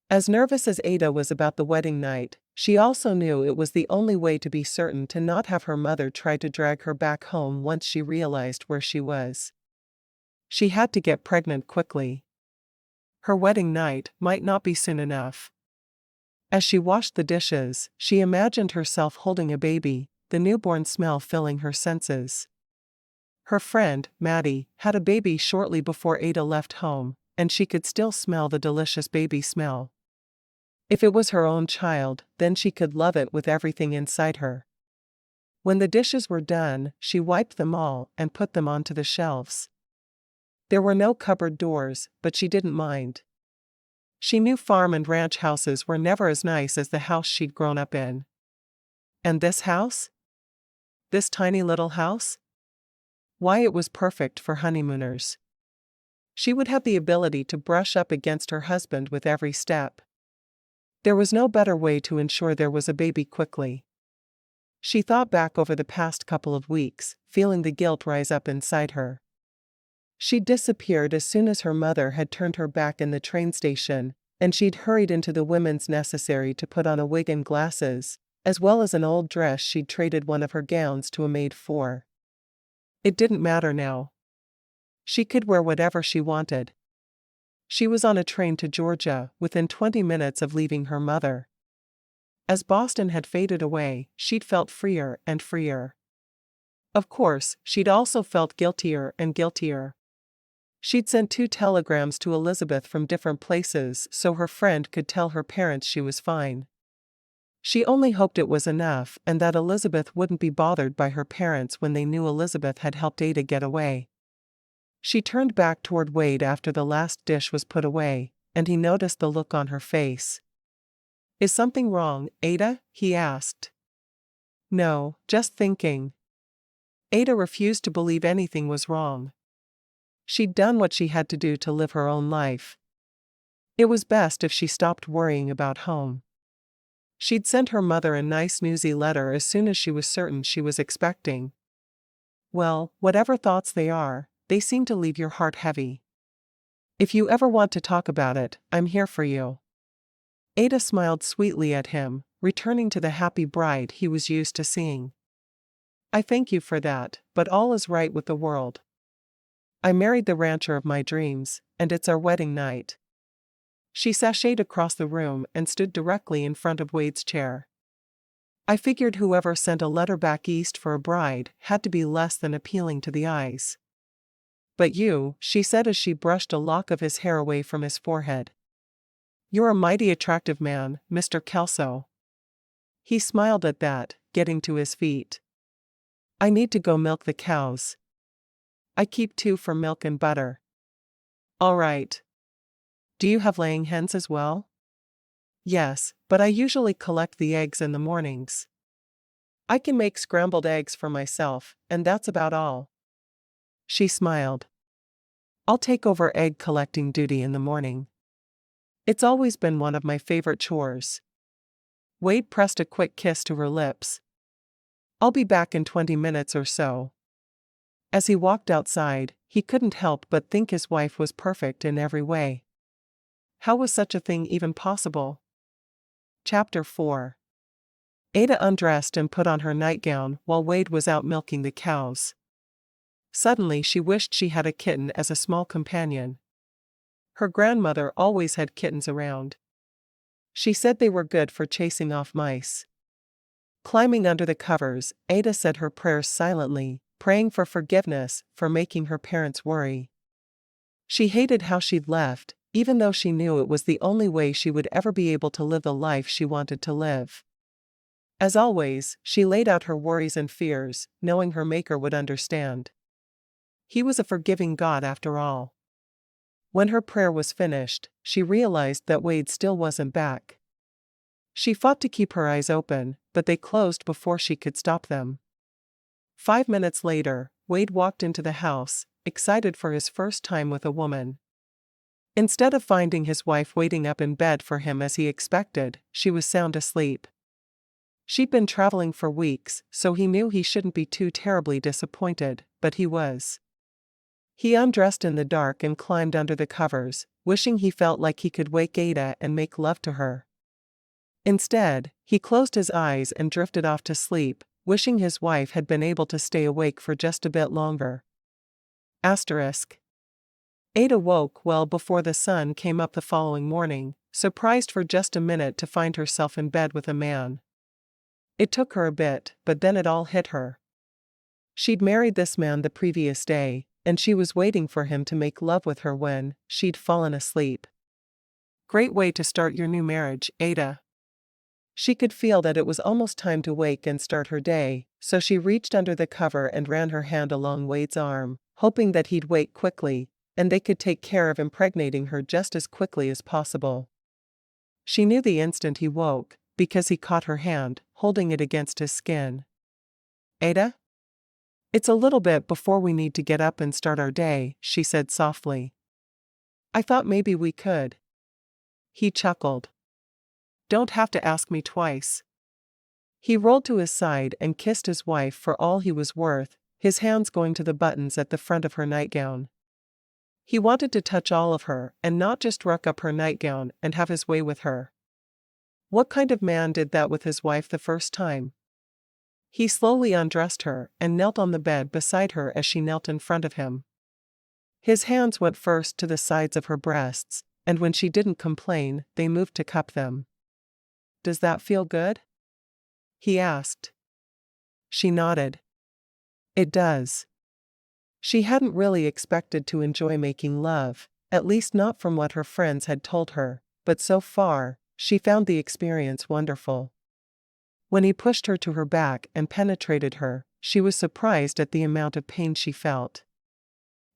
As nervous as Ada was about the wedding night, she also knew it was the only way to be certain to not have her mother try to drag her back home once she realized where she was. She had to get pregnant quickly. Her wedding night might not be soon enough. As she washed the dishes, she imagined herself holding a baby, the newborn smell filling her senses. Her friend, Maddie, had a baby shortly before Ada left home, and she could still smell the delicious baby smell. If it was her own child, then she could love it with everything inside her. When the dishes were done, she wiped them all and put them onto the shelves. There were no cupboard doors, but she didn't mind. She knew farm and ranch houses were never as nice as the house she'd grown up in. And this house? This tiny little house? Why, it was perfect for honeymooners. She would have the ability to brush up against her husband with every step. There was no better way to ensure there was a baby quickly. She thought back over the past couple of weeks, feeling the guilt rise up inside her. She'd disappeared as soon as her mother had turned her back in the train station, and she'd hurried into the women's necessary to put on a wig and glasses, as well as an old dress she'd traded one of her gowns to a maid for. It didn't matter now. She could wear whatever she wanted. She was on a train to Georgia within 20 minutes of leaving her mother. As Boston had faded away, she'd felt freer and freer. Of course, she'd also felt guiltier and guiltier. She'd sent 2 telegrams to Elizabeth from different places so her friend could tell her parents she was fine. She only hoped it was enough and that Elizabeth wouldn't be bothered by her parents when they knew Elizabeth had helped Ada get away. She turned back toward Wade after the last dish was put away, and he noticed the look on her face. "Is something wrong, Ada?" he asked. "No, just thinking." Ada refused to believe anything was wrong. She'd done what she had to do to live her own life. It was best if she stopped worrying about home. She'd sent her mother a nice newsy letter as soon as she was certain she was expecting. Well, whatever thoughts they are, they seem to leave your heart heavy. If you ever want to talk about it, I'm here for you. Ada smiled sweetly at him, returning to the happy bride he was used to seeing. "I thank you for that, but all is right with the world. I married the rancher of my dreams, and it's our wedding night." She sashayed across the room and stood directly in front of Wade's chair. "I figured whoever sent a letter back east for a bride had to be less than appealing to the eyes. But you," she said as she brushed a lock of his hair away from his forehead. "You're a mighty attractive man, Mr. Kelso." He smiled at that, getting to his feet. "I need to go milk the cows. I keep 2 for milk and butter." All right. Do you have laying hens as well? Yes, but I usually collect the eggs in the mornings. I can make scrambled eggs for myself, and that's about all. She smiled. I'll take over egg collecting duty in the morning. It's always been one of my favorite chores. Wade pressed a quick kiss to her lips. I'll be back in 20 minutes or so. As he walked outside, he couldn't help but think his wife was perfect in every way. How was such a thing even possible? Chapter 4. Ada undressed and put on her nightgown while Wade was out milking the cows. Suddenly she wished she had a kitten as a small companion. Her grandmother always had kittens around. She said they were good for chasing off mice. Climbing under the covers, Ada said her prayers silently, praying for forgiveness for making her parents worry. She hated how she'd left, even though she knew it was the only way she would ever be able to live the life she wanted to live. As always, she laid out her worries and fears, knowing her Maker would understand. He was a forgiving God after all. When her prayer was finished, she realized that Wade still wasn't back. She fought to keep her eyes open, but they closed before she could stop them. 5 minutes later, Wade walked into the house, excited for his first time with a woman. Instead of finding his wife waiting up in bed for him as he expected, she was sound asleep. She'd been traveling for weeks, so he knew he shouldn't be too terribly disappointed, but he was. He undressed in the dark and climbed under the covers, wishing he felt like he could wake Ada and make love to her. Instead, he closed his eyes and drifted off to sleep, wishing his wife had been able to stay awake for just a bit longer. Asterisk. Ada woke well before the sun came up the following morning, surprised for just a minute to find herself in bed with a man. It took her a bit, but then it all hit her. She'd married this man the previous day, and she was waiting for him to make love with her when she'd fallen asleep. Great way to start your new marriage, Ada. She could feel that it was almost time to wake and start her day, so she reached under the cover and ran her hand along Wade's arm, hoping that he'd wake quickly, and they could take care of impregnating her just as quickly as possible. She knew the instant he woke, because he caught her hand, holding it against his skin. Ada? It's a little bit before we need to get up and start our day, she said softly. I thought maybe we could. He chuckled. Don't have to ask me twice. He rolled to his side and kissed his wife for all he was worth, his hands going to the buttons at the front of her nightgown. He wanted to touch all of her and not just ruck up her nightgown and have his way with her. What kind of man did that with his wife the first time? He slowly undressed her and knelt on the bed beside her as she knelt in front of him. His hands went first to the sides of her breasts, and when she didn't complain, they moved to cup them. Does that feel good? He asked. She nodded. It does. She hadn't really expected to enjoy making love, at least not from what her friends had told her, but so far, she found the experience wonderful. When he pushed her to her back and penetrated her, she was surprised at the amount of pain she felt.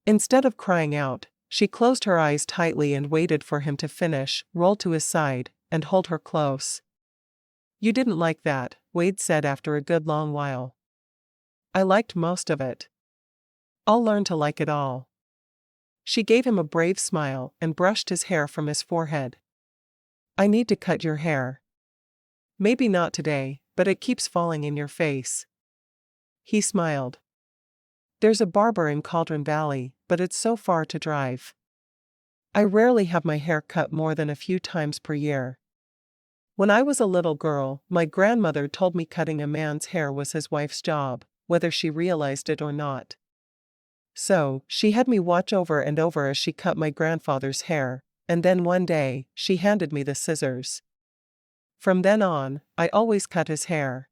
Instead of crying out, she closed her eyes tightly and waited for him to finish, roll to his side, and hold her close. You didn't like that, Wade said after a good long while. I liked most of it. I'll learn to like it all. She gave him a brave smile and brushed his hair from his forehead. I need to cut your hair. Maybe not today, but it keeps falling in your face. He smiled. There's a barber in Cauldron Valley, but it's so far to drive. I rarely have my hair cut more than a few times per year. When I was a little girl, my grandmother told me cutting a man's hair was his wife's job, whether she realized it or not. So, she had me watch over and over as she cut my grandfather's hair, and then one day, she handed me the scissors. From then on, I always cut his hair.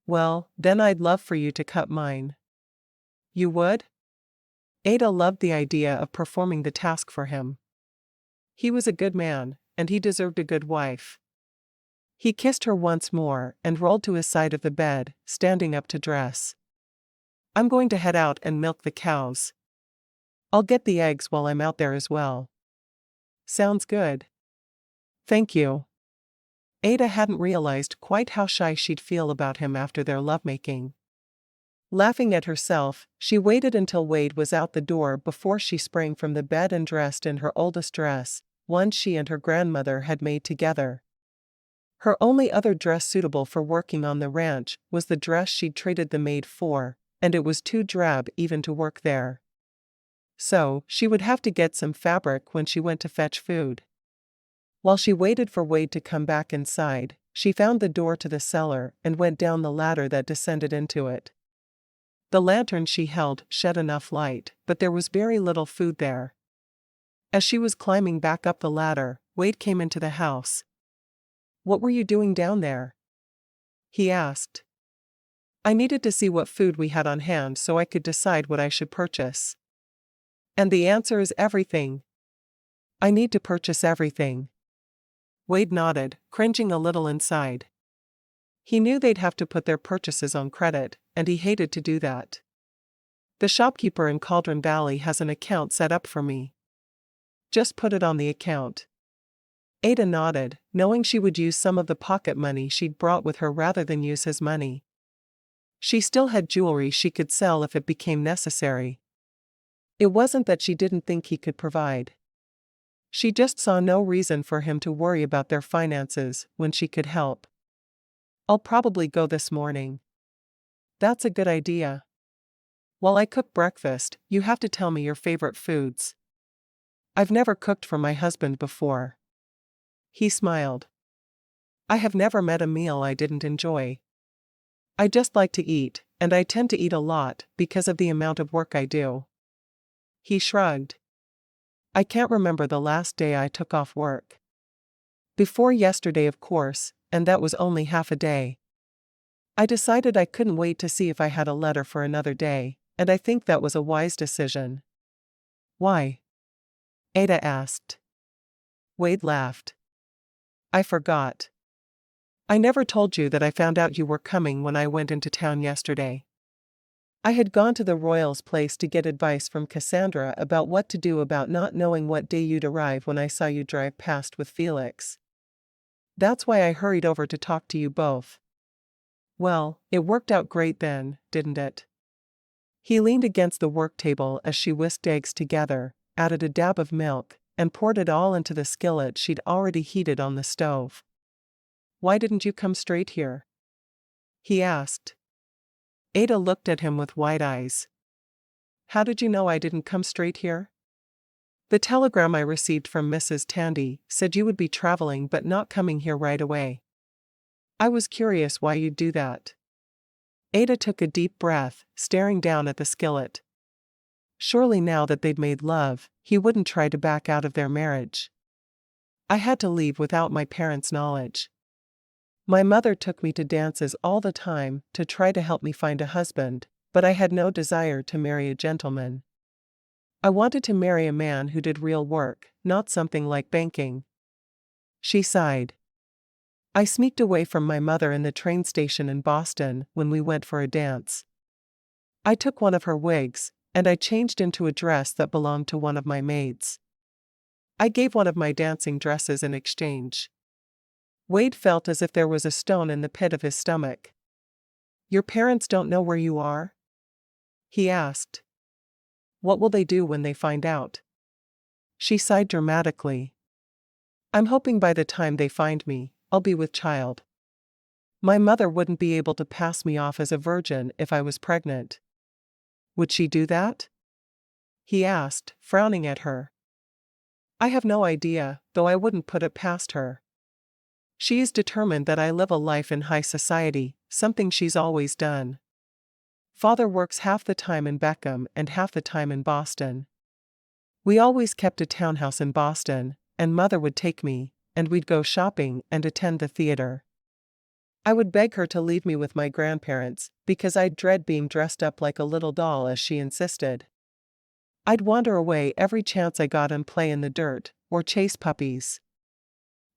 Well, then I'd love for you to cut mine. You would? Ada loved the idea of performing the task for him. He was a good man, and he deserved a good wife. He kissed her once more and rolled to his side of the bed, standing up to dress. I'm going to head out and milk the cows. I'll get the eggs while I'm out there as well. Sounds good. Thank you. Ada hadn't realized quite how shy she'd feel about him after their lovemaking. Laughing at herself, she waited until Wade was out the door before she sprang from the bed and dressed in her oldest dress, one she and her grandmother had made together. Her only other dress suitable for working on the ranch was the dress she'd traded the maid for, and it was too drab even to work there. So, she would have to get some fabric when she went to fetch food. While she waited for Wade to come back inside, she found the door to the cellar and went down the ladder that descended into it. The lantern she held shed enough light, but there was very little food there. As she was climbing back up the ladder, Wade came into the house. "What were you doing down there?" he asked. "I needed to see what food we had on hand so I could decide what I should purchase." "And the answer is everything." "I need to purchase everything." Wade nodded, cringing a little inside. He knew they'd have to put their purchases on credit, and he hated to do that. "The shopkeeper in Cauldron Valley has an account set up for me. Just put it on the account." Ada nodded, knowing she would use some of the pocket money she'd brought with her rather than use his money. She still had jewelry she could sell if it became necessary. It wasn't that she didn't think he could provide. She just saw no reason for him to worry about their finances when she could help. "I'll probably go this morning." "That's a good idea. While I cook breakfast, you have to tell me your favorite foods." "I've never cooked for my husband before." He smiled. "I have never met a meal I didn't enjoy. I just like to eat, and I tend to eat a lot because of the amount of work I do." He shrugged. "I can't remember the last day I took off work. Before yesterday, of course, and that was only half a day. I decided I couldn't wait to see if I had a letter for another day, and I think that was a wise decision." "Why?" Ada asked. Wade laughed. "I forgot. I never told you that I found out you were coming when I went into town yesterday. I had gone to the Royals' place to get advice from Cassandra about what to do about not knowing what day you'd arrive when I saw you drive past with Felix. That's why I hurried over to talk to you both." "Well, it worked out great then, didn't it?" He leaned against the work table as she whisked eggs together, added a dab of milk, and poured it all into the skillet she'd already heated on the stove. "Why didn't you come straight here?" he asked. Ada looked at him with wide eyes. "How did you know I didn't come straight here?" "The telegram I received from Mrs. Tandy said you would be traveling but not coming here right away. I was curious why you'd do that." Ada took a deep breath, staring down at the skillet. Surely now that they'd made love, he wouldn't try to back out of their marriage. "I had to leave without my parents' knowledge. My mother took me to dances all the time to try to help me find a husband, but I had no desire to marry a gentleman. I wanted to marry a man who did real work, not something like banking." She sighed. "I sneaked away from my mother in the train station in Boston when we went for a dance. I took one of her wigs, and I changed into a dress that belonged to one of my maids. I gave one of my dancing dresses in exchange." Wade felt as if there was a stone in the pit of his stomach. "Your parents don't know where you are?" he asked. "What will they do when they find out?" She sighed dramatically. "I'm hoping by the time they find me, I'll be with child. My mother wouldn't be able to pass me off as a virgin if I was pregnant." "Would she do that?" he asked, frowning at her. "I have no idea, though I wouldn't put it past her. She is determined that I live a life in high society, something she's always done. Father works half the time in Beckham and half the time in Boston. We always kept a townhouse in Boston, and Mother would take me, and we'd go shopping and attend the theater. I would beg her to leave me with my grandparents, because I'd dread being dressed up like a little doll as she insisted. I'd wander away every chance I got and play in the dirt, or chase puppies."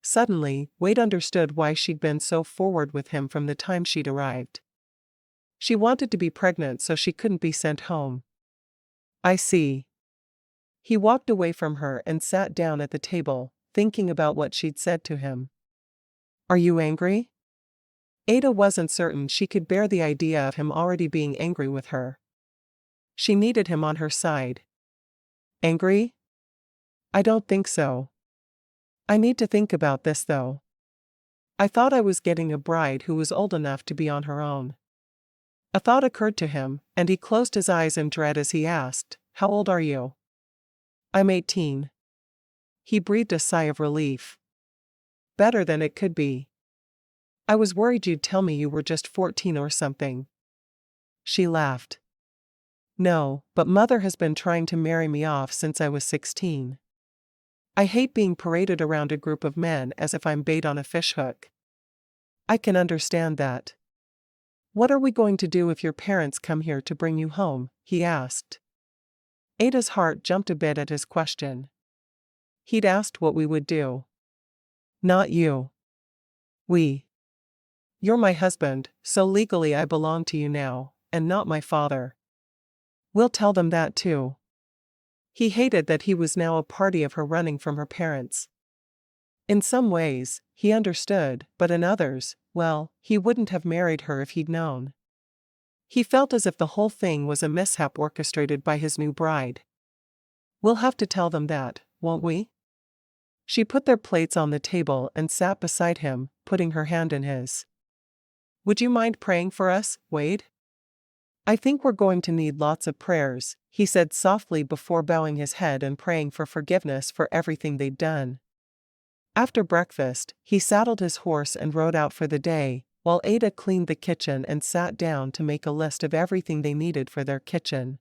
Suddenly, Wade understood why she'd been so forward with him from the time she'd arrived. She wanted to be pregnant so she couldn't be sent home. "I see." He walked away from her and sat down at the table, thinking about what she'd said to him. "Are you angry?" Ada wasn't certain she could bear the idea of him already being angry with her. She needed him on her side. "Angry? I don't think so. I need to think about this though. I thought I was getting a bride who was old enough to be on her own." A thought occurred to him, and he closed his eyes in dread as he asked, "How old are you?" "I'm 18. He breathed a sigh of relief. "Better than it could be. I was worried you'd tell me you were just 14 or something." She laughed. "No, but Mother has been trying to marry me off since I was 16. I hate being paraded around a group of men as if I'm bait on a fishhook." "I can understand that. What are we going to do if your parents come here to bring you home?" he asked. Ada's heart jumped a bit at his question. He'd asked what we would do. "Not you. We. You're my husband, so legally I belong to you now, and not my father. We'll tell them that too." He hated that he was now a party of her running from her parents. In some ways, he understood, but in others, well, he wouldn't have married her if he'd known. He felt as if the whole thing was a mishap orchestrated by his new bride. "We'll have to tell them that, won't we?" She put their plates on the table and sat beside him, putting her hand in his. "Would you mind praying for us, Wade?" "I think we're going to need lots of prayers," he said softly before bowing his head and praying for forgiveness for everything they'd done. After breakfast, he saddled his horse and rode out for the day, while Ada cleaned the kitchen and sat down to make a list of everything they needed for their kitchen.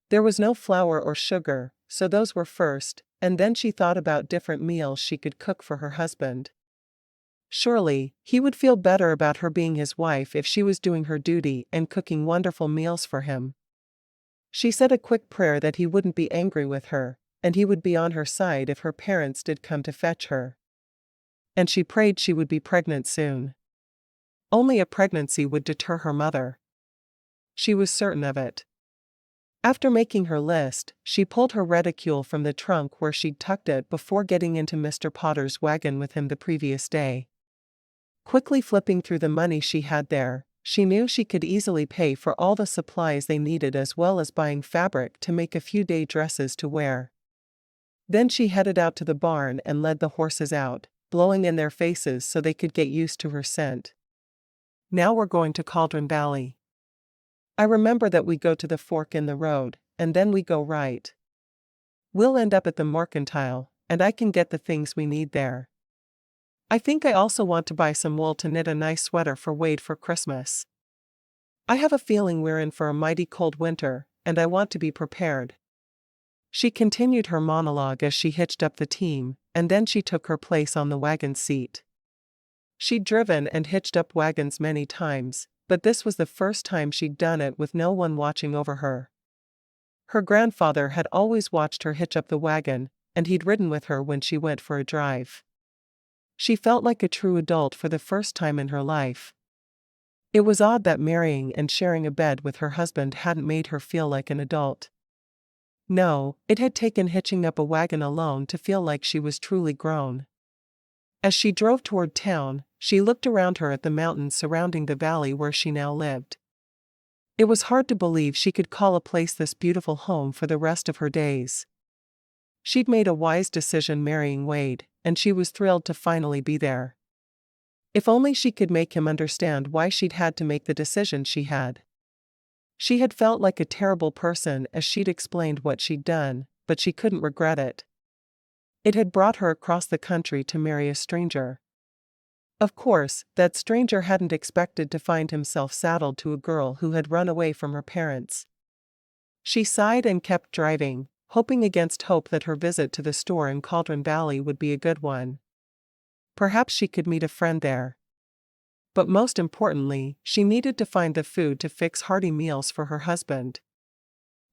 There was no flour or sugar, so those were first, and then she thought about different meals she could cook for her husband. Surely, he would feel better about her being his wife if she was doing her duty and cooking wonderful meals for him. She said a quick prayer that he wouldn't be angry with her, and he would be on her side if her parents did come to fetch her. And she prayed she would be pregnant soon. Only a pregnancy would deter her mother. She was certain of it. After making her list, she pulled her reticule from the trunk where she'd tucked it before getting into Mr. Potter's wagon with him the previous day. Quickly flipping through the money she had there, she knew she could easily pay for all the supplies they needed as well as buying fabric to make a few day dresses to wear. Then she headed out to the barn and led the horses out, blowing in their faces so they could get used to her scent. "Now we're going to Cauldron Valley. I remember that we go to the fork in the road, and then we go right. We'll end up at the Mercantile, and I can get the things we need there. I think I also want to buy some wool to knit a nice sweater for Wade for Christmas. I have a feeling we're in for a mighty cold winter, and I want to be prepared." She continued her monologue as she hitched up the team, and then she took her place on the wagon seat. She'd driven and hitched up wagons many times, but this was the first time she'd done it with no one watching over her. Her grandfather had always watched her hitch up the wagon, and he'd ridden with her when she went for a drive. She felt like a true adult for the first time in her life. It was odd that marrying and sharing a bed with her husband hadn't made her feel like an adult. No, it had taken hitching up a wagon alone to feel like she was truly grown. As she drove toward town, she looked around her at the mountains surrounding the valley where she now lived. It was hard to believe she could call a place this beautiful home for the rest of her days. She'd made a wise decision marrying Wade, and she was thrilled to finally be there. If only she could make him understand why she'd had to make the decision she had. She had felt like a terrible person as she'd explained what she'd done, but she couldn't regret it. It had brought her across the country to marry a stranger. Of course, that stranger hadn't expected to find himself saddled to a girl who had run away from her parents. She sighed and kept driving, hoping against hope that her visit to the store in Cauldron Valley would be a good one. Perhaps she could meet a friend there. But most importantly, she needed to find the food to fix hearty meals for her husband.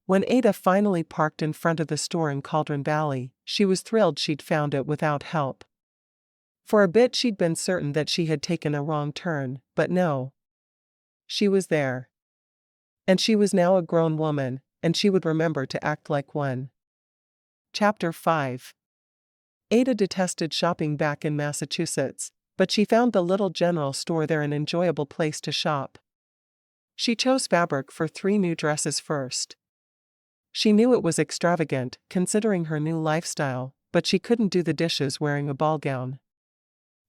When Ada finally parked in front of the store in Cauldron Valley, she was thrilled she'd found it without help. For a bit she'd been certain that she had taken a wrong turn, but no. She was there. And she was now a grown woman, and she would remember to act like one. Chapter 5. Ada detested shopping back in Massachusetts, but she found the little general store there an enjoyable place to shop. She chose fabric for 3 new dresses first. She knew it was extravagant, considering her new lifestyle, but she couldn't do the dishes wearing a ball gown.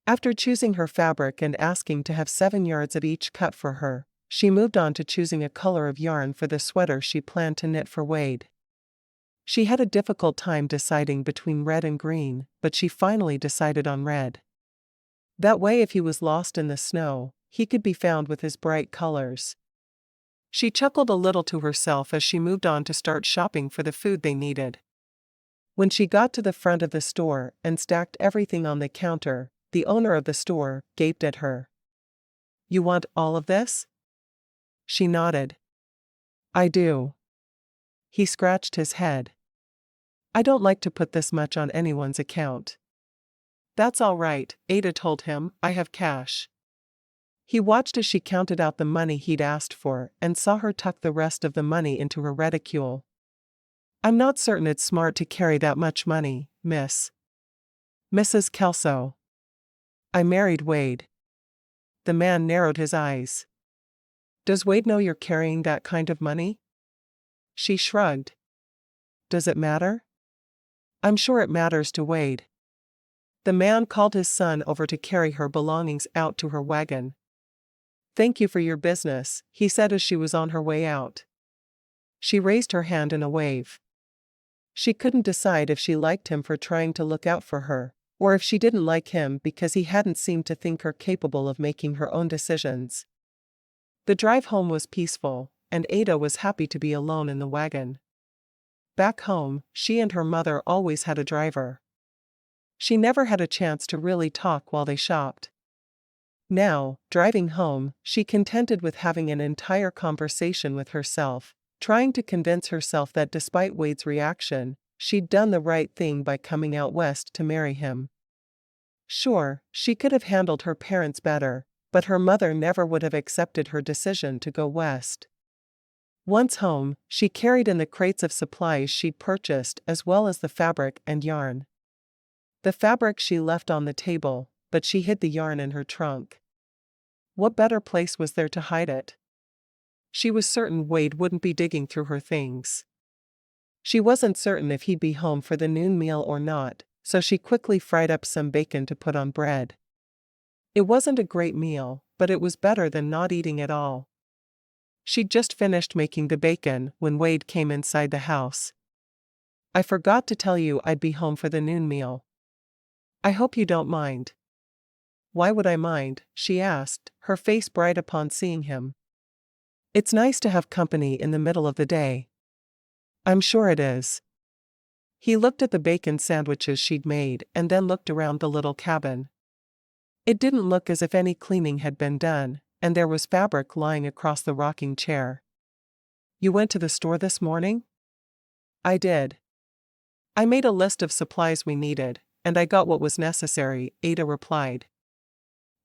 After choosing her fabric and asking to have 7 yards of each cut for her, she moved on to choosing a color of yarn for the sweater she planned to knit for Wade. She had a difficult time deciding between red and green, but she finally decided on red. That way, if he was lost in the snow, he could be found with his bright colors. She chuckled a little to herself as she moved on to start shopping for the food they needed. When she got to the front of the store and stacked everything on the counter, the owner of the store gaped at her. "You want all of this?" She nodded. "I do." He scratched his head. "I don't like to put this much on anyone's account." "That's all right," Ada told him, "I have cash." He watched as she counted out the money he'd asked for and saw her tuck the rest of the money into her reticule. "I'm not certain it's smart to carry that much money, Mrs. Kelso. I married Wade." The man narrowed his eyes. "Does Wade know you're carrying that kind of money?" She shrugged. "Does it matter?" "I'm sure it matters to Wade." The man called his son over to carry her belongings out to her wagon. "Thank you for your business," he said as she was on her way out. She raised her hand in a wave. She couldn't decide if she liked him for trying to look out for her, or if she didn't like him because he hadn't seemed to think her capable of making her own decisions. The drive home was peaceful, and Ada was happy to be alone in the wagon. Back home, she and her mother always had a driver. She never had a chance to really talk while they shopped. Now, driving home, she contented with having an entire conversation with herself, trying to convince herself that despite Wade's reaction, she'd done the right thing by coming out west to marry him. Sure, she could have handled her parents better, but her mother never would have accepted her decision to go west. Once home, she carried in the crates of supplies she'd purchased as well as the fabric and yarn. The fabric she left on the table, but she hid the yarn in her trunk. What better place was there to hide it? She was certain Wade wouldn't be digging through her things. She wasn't certain if he'd be home for the noon meal or not, so she quickly fried up some bacon to put on bread. It wasn't a great meal, but it was better than not eating at all. She'd just finished making the bacon when Wade came inside the house. "I forgot to tell you I'd be home for the noon meal. I hope you don't mind." "Why would I mind?" she asked, her face bright upon seeing him. "It's nice to have company in the middle of the day." "I'm sure it is." He looked at the bacon sandwiches she'd made and then looked around the little cabin. It didn't look as if any cleaning had been done, and there was fabric lying across the rocking chair. "You went to the store this morning?" "I did. I made a list of supplies we needed, and I got what was necessary," Ada replied.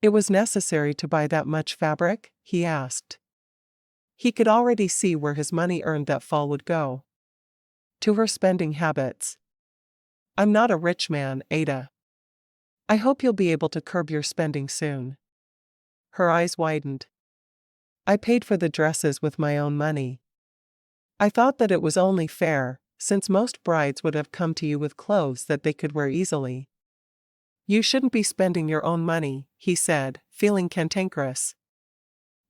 "It was necessary to buy that much fabric?" he asked. He could already see where his money earned that fall would go. To her spending habits. "I'm not a rich man, Ada. I hope you'll be able to curb your spending soon." Her eyes widened. "I paid for the dresses with my own money. I thought that it was only fair, since most brides would have come to you with clothes that they could wear easily." "You shouldn't be spending your own money," he said, feeling cantankerous.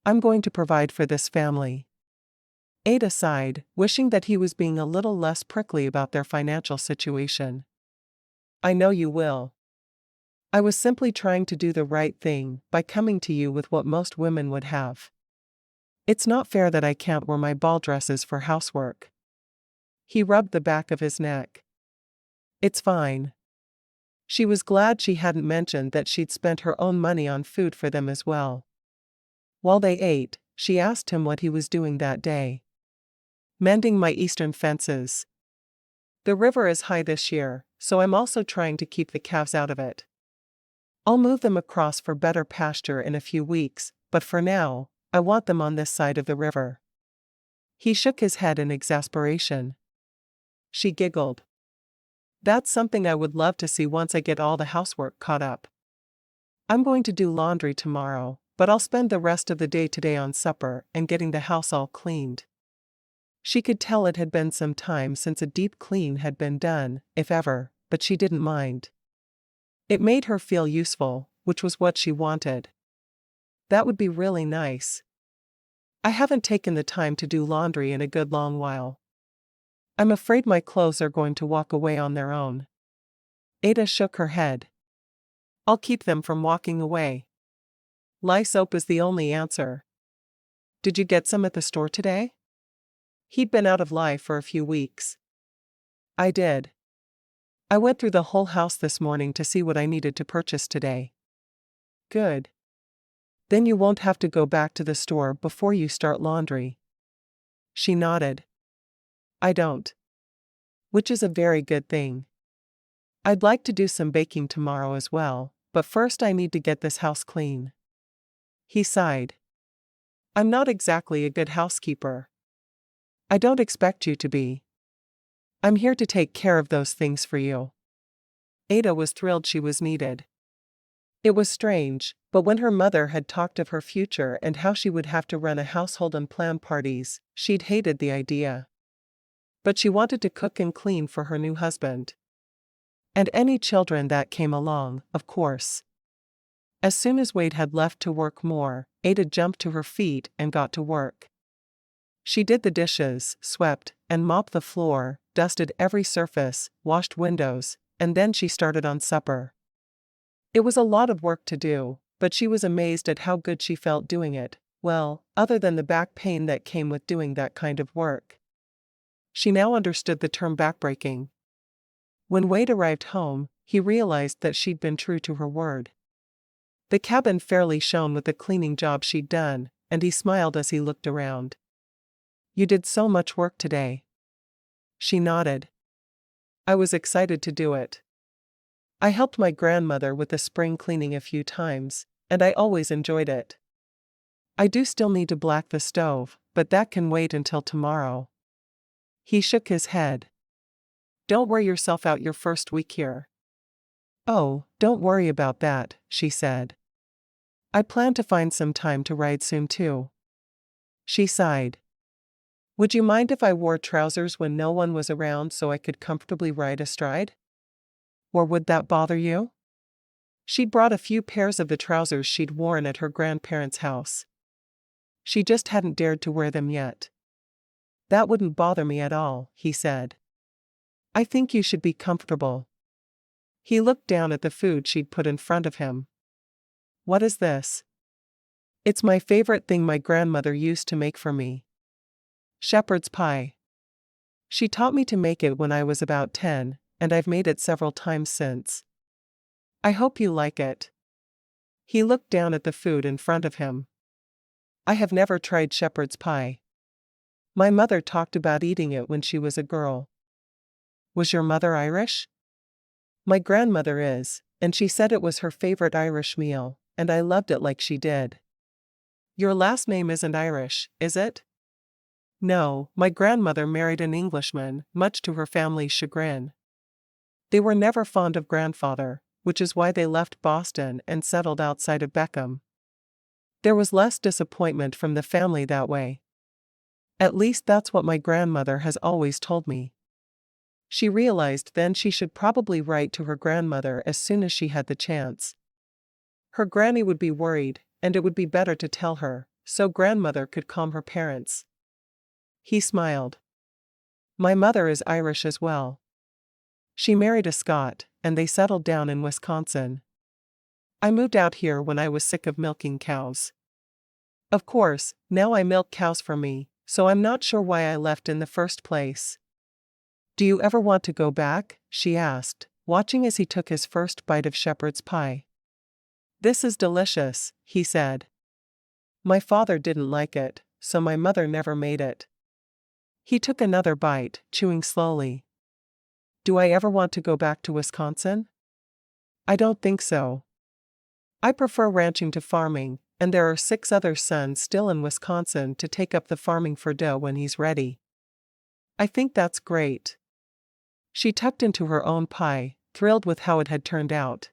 "I'm going to provide for this family." Ada sighed, wishing that he was being a little less prickly about their financial situation. "I know you will. I was simply trying to do the right thing by coming to you with what most women would have. It's not fair that I can't wear my ball dresses for housework." He rubbed the back of his neck. "It's fine." She was glad she hadn't mentioned that she'd spent her own money on food for them as well. While they ate, she asked him what he was doing that day. "Mending my eastern fences. The river is high this year, so I'm also trying to keep the calves out of it. I'll move them across for better pasture in a few weeks, but for now, I want them on this side of the river." He shook his head in exasperation. She giggled. That's something I would love to see once I get all the housework caught up. I'm going to do laundry tomorrow, but I'll spend the rest of the day today on supper and getting the house all cleaned. She could tell it had been some time since a deep clean had been done, if ever, but she didn't mind. It made her feel useful, which was what she wanted. That would be really nice. I haven't taken the time to do laundry in a good long while. I'm afraid my clothes are going to walk away on their own. Ada shook her head. I'll keep them from walking away. Lye soap is the only answer. Did you get some at the store today? He'd been out of lye for a few weeks. I did. I went through the whole house this morning to see what I needed to purchase today. Good. Then you won't have to go back to the store before you start laundry. She nodded. I don't. Which is a very good thing. I'd like to do some baking tomorrow as well, but first I need to get this house clean. He sighed. I'm not exactly a good housekeeper. I don't expect you to be. I'm here to take care of those things for you. Ada was thrilled she was needed. It was strange, but when her mother had talked of her future and how she would have to run a household and plan parties, she'd hated the idea. But she wanted to cook and clean for her new husband. And any children that came along, of course. As soon as Wade had left to work more, Ada jumped to her feet and got to work. She did the dishes, swept, and mopped the floor, dusted every surface, washed windows, and then she started on supper. It was a lot of work to do, but she was amazed at how good she felt doing it, well, other than the back pain that came with doing that kind of work. She now understood the term backbreaking. When Wade arrived home, he realized that she'd been true to her word. The cabin fairly shone with the cleaning job she'd done, and he smiled as he looked around. You did so much work today. She nodded. I was excited to do it. I helped my grandmother with the spring cleaning a few times, and I always enjoyed it. I do still need to black the stove, but that can wait until tomorrow. He shook his head. Don't wear yourself out your first week here. Oh, don't worry about that, she said. I plan to find some time to ride soon too. She sighed. Would you mind if I wore trousers when no one was around so I could comfortably ride astride? Or would that bother you? She'd brought a few pairs of the trousers she'd worn at her grandparents' house. She just hadn't dared to wear them yet. That wouldn't bother me at all, he said. I think you should be comfortable. He looked down at the food she'd put in front of him. What is this? It's my favorite thing my grandmother used to make for me. Shepherd's pie. She taught me to make it when I was about 10, and I've made it several times since. I hope you like it. He looked down at the food in front of him. I have never tried shepherd's pie. My mother talked about eating it when she was a girl. Was your mother Irish? My grandmother is, and she said it was her favorite Irish meal, and I loved it like she did. Your last name isn't Irish, is it? No, my grandmother married an Englishman, much to her family's chagrin. They were never fond of grandfather, which is why they left Boston and settled outside of Beckham. There was less disappointment from the family that way. At least that's what my grandmother has always told me. She realized then she should probably write to her grandmother as soon as she had the chance. Her granny would be worried, and it would be better to tell her, so grandmother could calm her parents. He smiled. My mother is Irish as well. She married a Scot, and they settled down in Wisconsin. I moved out here when I was sick of milking cows. Of course, now I milk cows for me, so I'm not sure why I left in the first place. Do you ever want to go back? She asked, watching as he took his first bite of shepherd's pie. This is delicious, he said. My father didn't like it, so my mother never made it. He took another bite, chewing slowly. Do I ever want to go back to Wisconsin? I don't think so. I prefer ranching to farming, and there are 6 other sons still in Wisconsin to take up the farming for Doe when he's ready. I think that's great. She tucked into her own pie, thrilled with how it had turned out.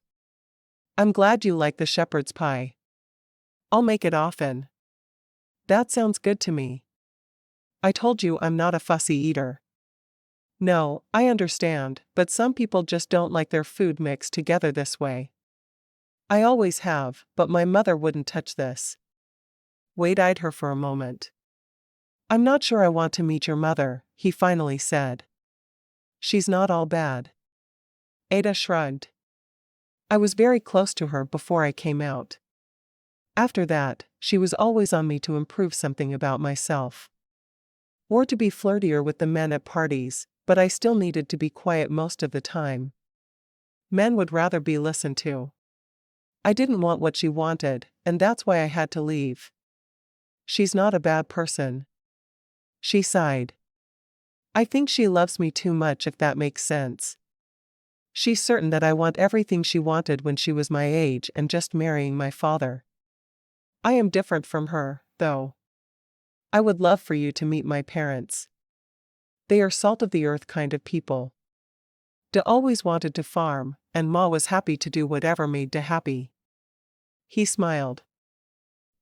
I'm glad you like the shepherd's pie. I'll make it often. That sounds good to me. I told you I'm not a fussy eater. No, I understand, but some people just don't like their food mixed together this way. I always have, but my mother wouldn't touch this. Wade eyed her for a moment. I'm not sure I want to meet your mother, he finally said. She's not all bad. Ada shrugged. I was very close to her before I came out. After that, she was always on me to improve something about myself. Or to be flirtier with the men at parties, but I still needed to be quiet most of the time. Men would rather be listened to. I didn't want what she wanted, and that's why I had to leave. She's not a bad person. She sighed. I think she loves me too much, if that makes sense. She's certain that I want everything she wanted when she was my age and just marrying my father. I am different from her, though. I would love for you to meet my parents. They are salt-of-the-earth kind of people. Da always wanted to farm, and Ma was happy to do whatever made Da happy. He smiled.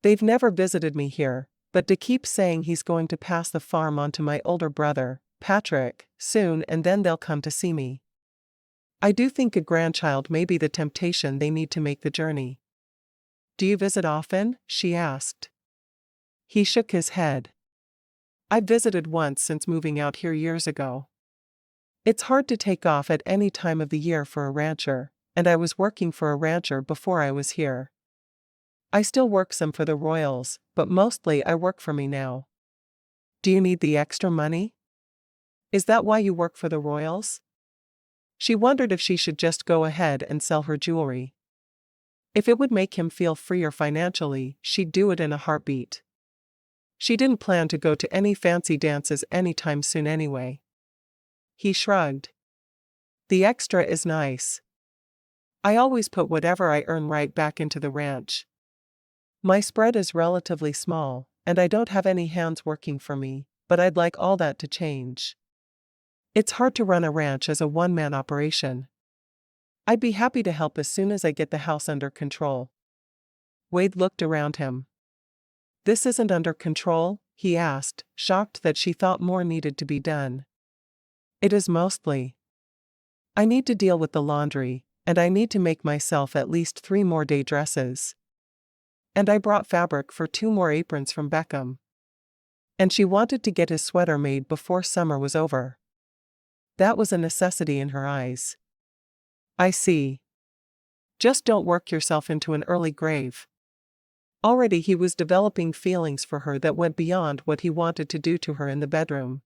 They've never visited me here, but Da keeps saying he's going to pass the farm on to my older brother, Patrick, soon, and then they'll come to see me. I do think a grandchild may be the temptation they need to make the journey. Do you visit often? She asked. He shook his head. I've visited once since moving out here years ago. It's hard to take off at any time of the year for a rancher, and I was working for a rancher before I was here. I still work some for the Royals, but mostly I work for me now. Do you need the extra money? Is that why you work for the Royals? She wondered if she should just go ahead and sell her jewelry. If it would make him feel freer financially, she'd do it in a heartbeat. She didn't plan to go to any fancy dances anytime soon anyway. He shrugged. The extra is nice. I always put whatever I earn right back into the ranch. My spread is relatively small, and I don't have any hands working for me, but I'd like all that to change. It's hard to run a ranch as a one-man operation. I'd be happy to help as soon as I get the house under control. Wade looked around him. This isn't under control? He asked, shocked that she thought more needed to be done. It is mostly. I need to deal with the laundry, and I need to make myself at least 3 more day dresses. And I brought fabric for 2 more aprons from Beckham. And she wanted to get his sweater made before summer was over. That was a necessity in her eyes. I see. Just don't work yourself into an early grave. Already he was developing feelings for her that went beyond what he wanted to do to her in the bedroom.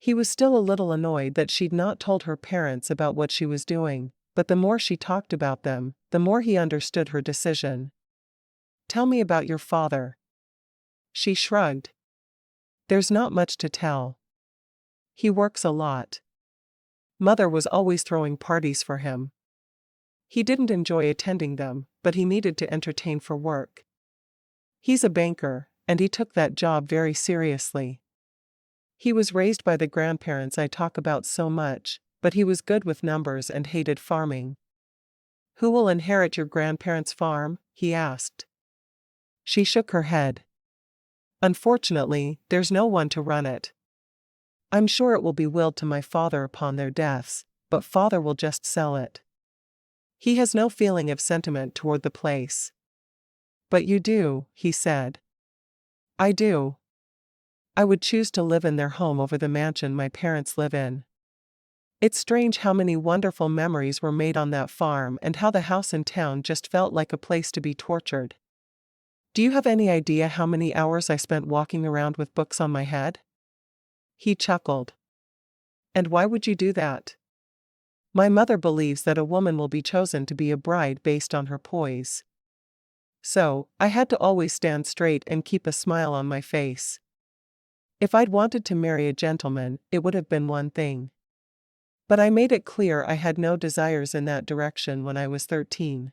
He was still a little annoyed that she'd not told her parents about what she was doing, but the more she talked about them, the more he understood her decision. Tell me about your father. She shrugged. There's not much to tell. He works a lot. Mother was always throwing parties for him. He didn't enjoy attending them, but he needed to entertain for work. He's a banker, and he took that job very seriously. He was raised by the grandparents I talk about so much, but he was good with numbers and hated farming. Who will inherit your grandparents' farm? He asked. She shook her head. Unfortunately, there's no one to run it. I'm sure it will be willed to my father upon their deaths, but father will just sell it. He has no feeling of sentiment toward the place. But you do, he said. I do. I would choose to live in their home over the mansion my parents live in. It's strange how many wonderful memories were made on that farm and how the house in town just felt like a place to be tortured. Do you have any idea how many hours I spent walking around with books on my head? He chuckled. And why would you do that? My mother believes that a woman will be chosen to be a bride based on her poise. So, I had to always stand straight and keep a smile on my face. If I'd wanted to marry a gentleman, it would have been one thing. But I made it clear I had no desires in that direction when I was 13.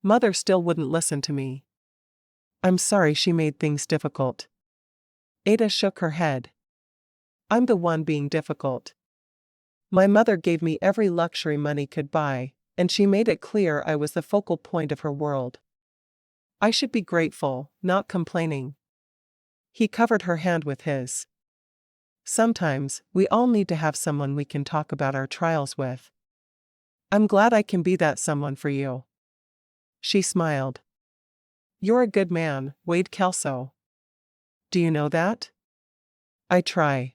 Mother still wouldn't listen to me. I'm sorry she made things difficult. Ada shook her head. I'm the one being difficult. My mother gave me every luxury money could buy, and she made it clear I was the focal point of her world. I should be grateful, not complaining. He covered her hand with his. Sometimes, we all need to have someone we can talk about our trials with. I'm glad I can be that someone for you. She smiled. You're a good man, Wade Kelso. Do you know that? I try.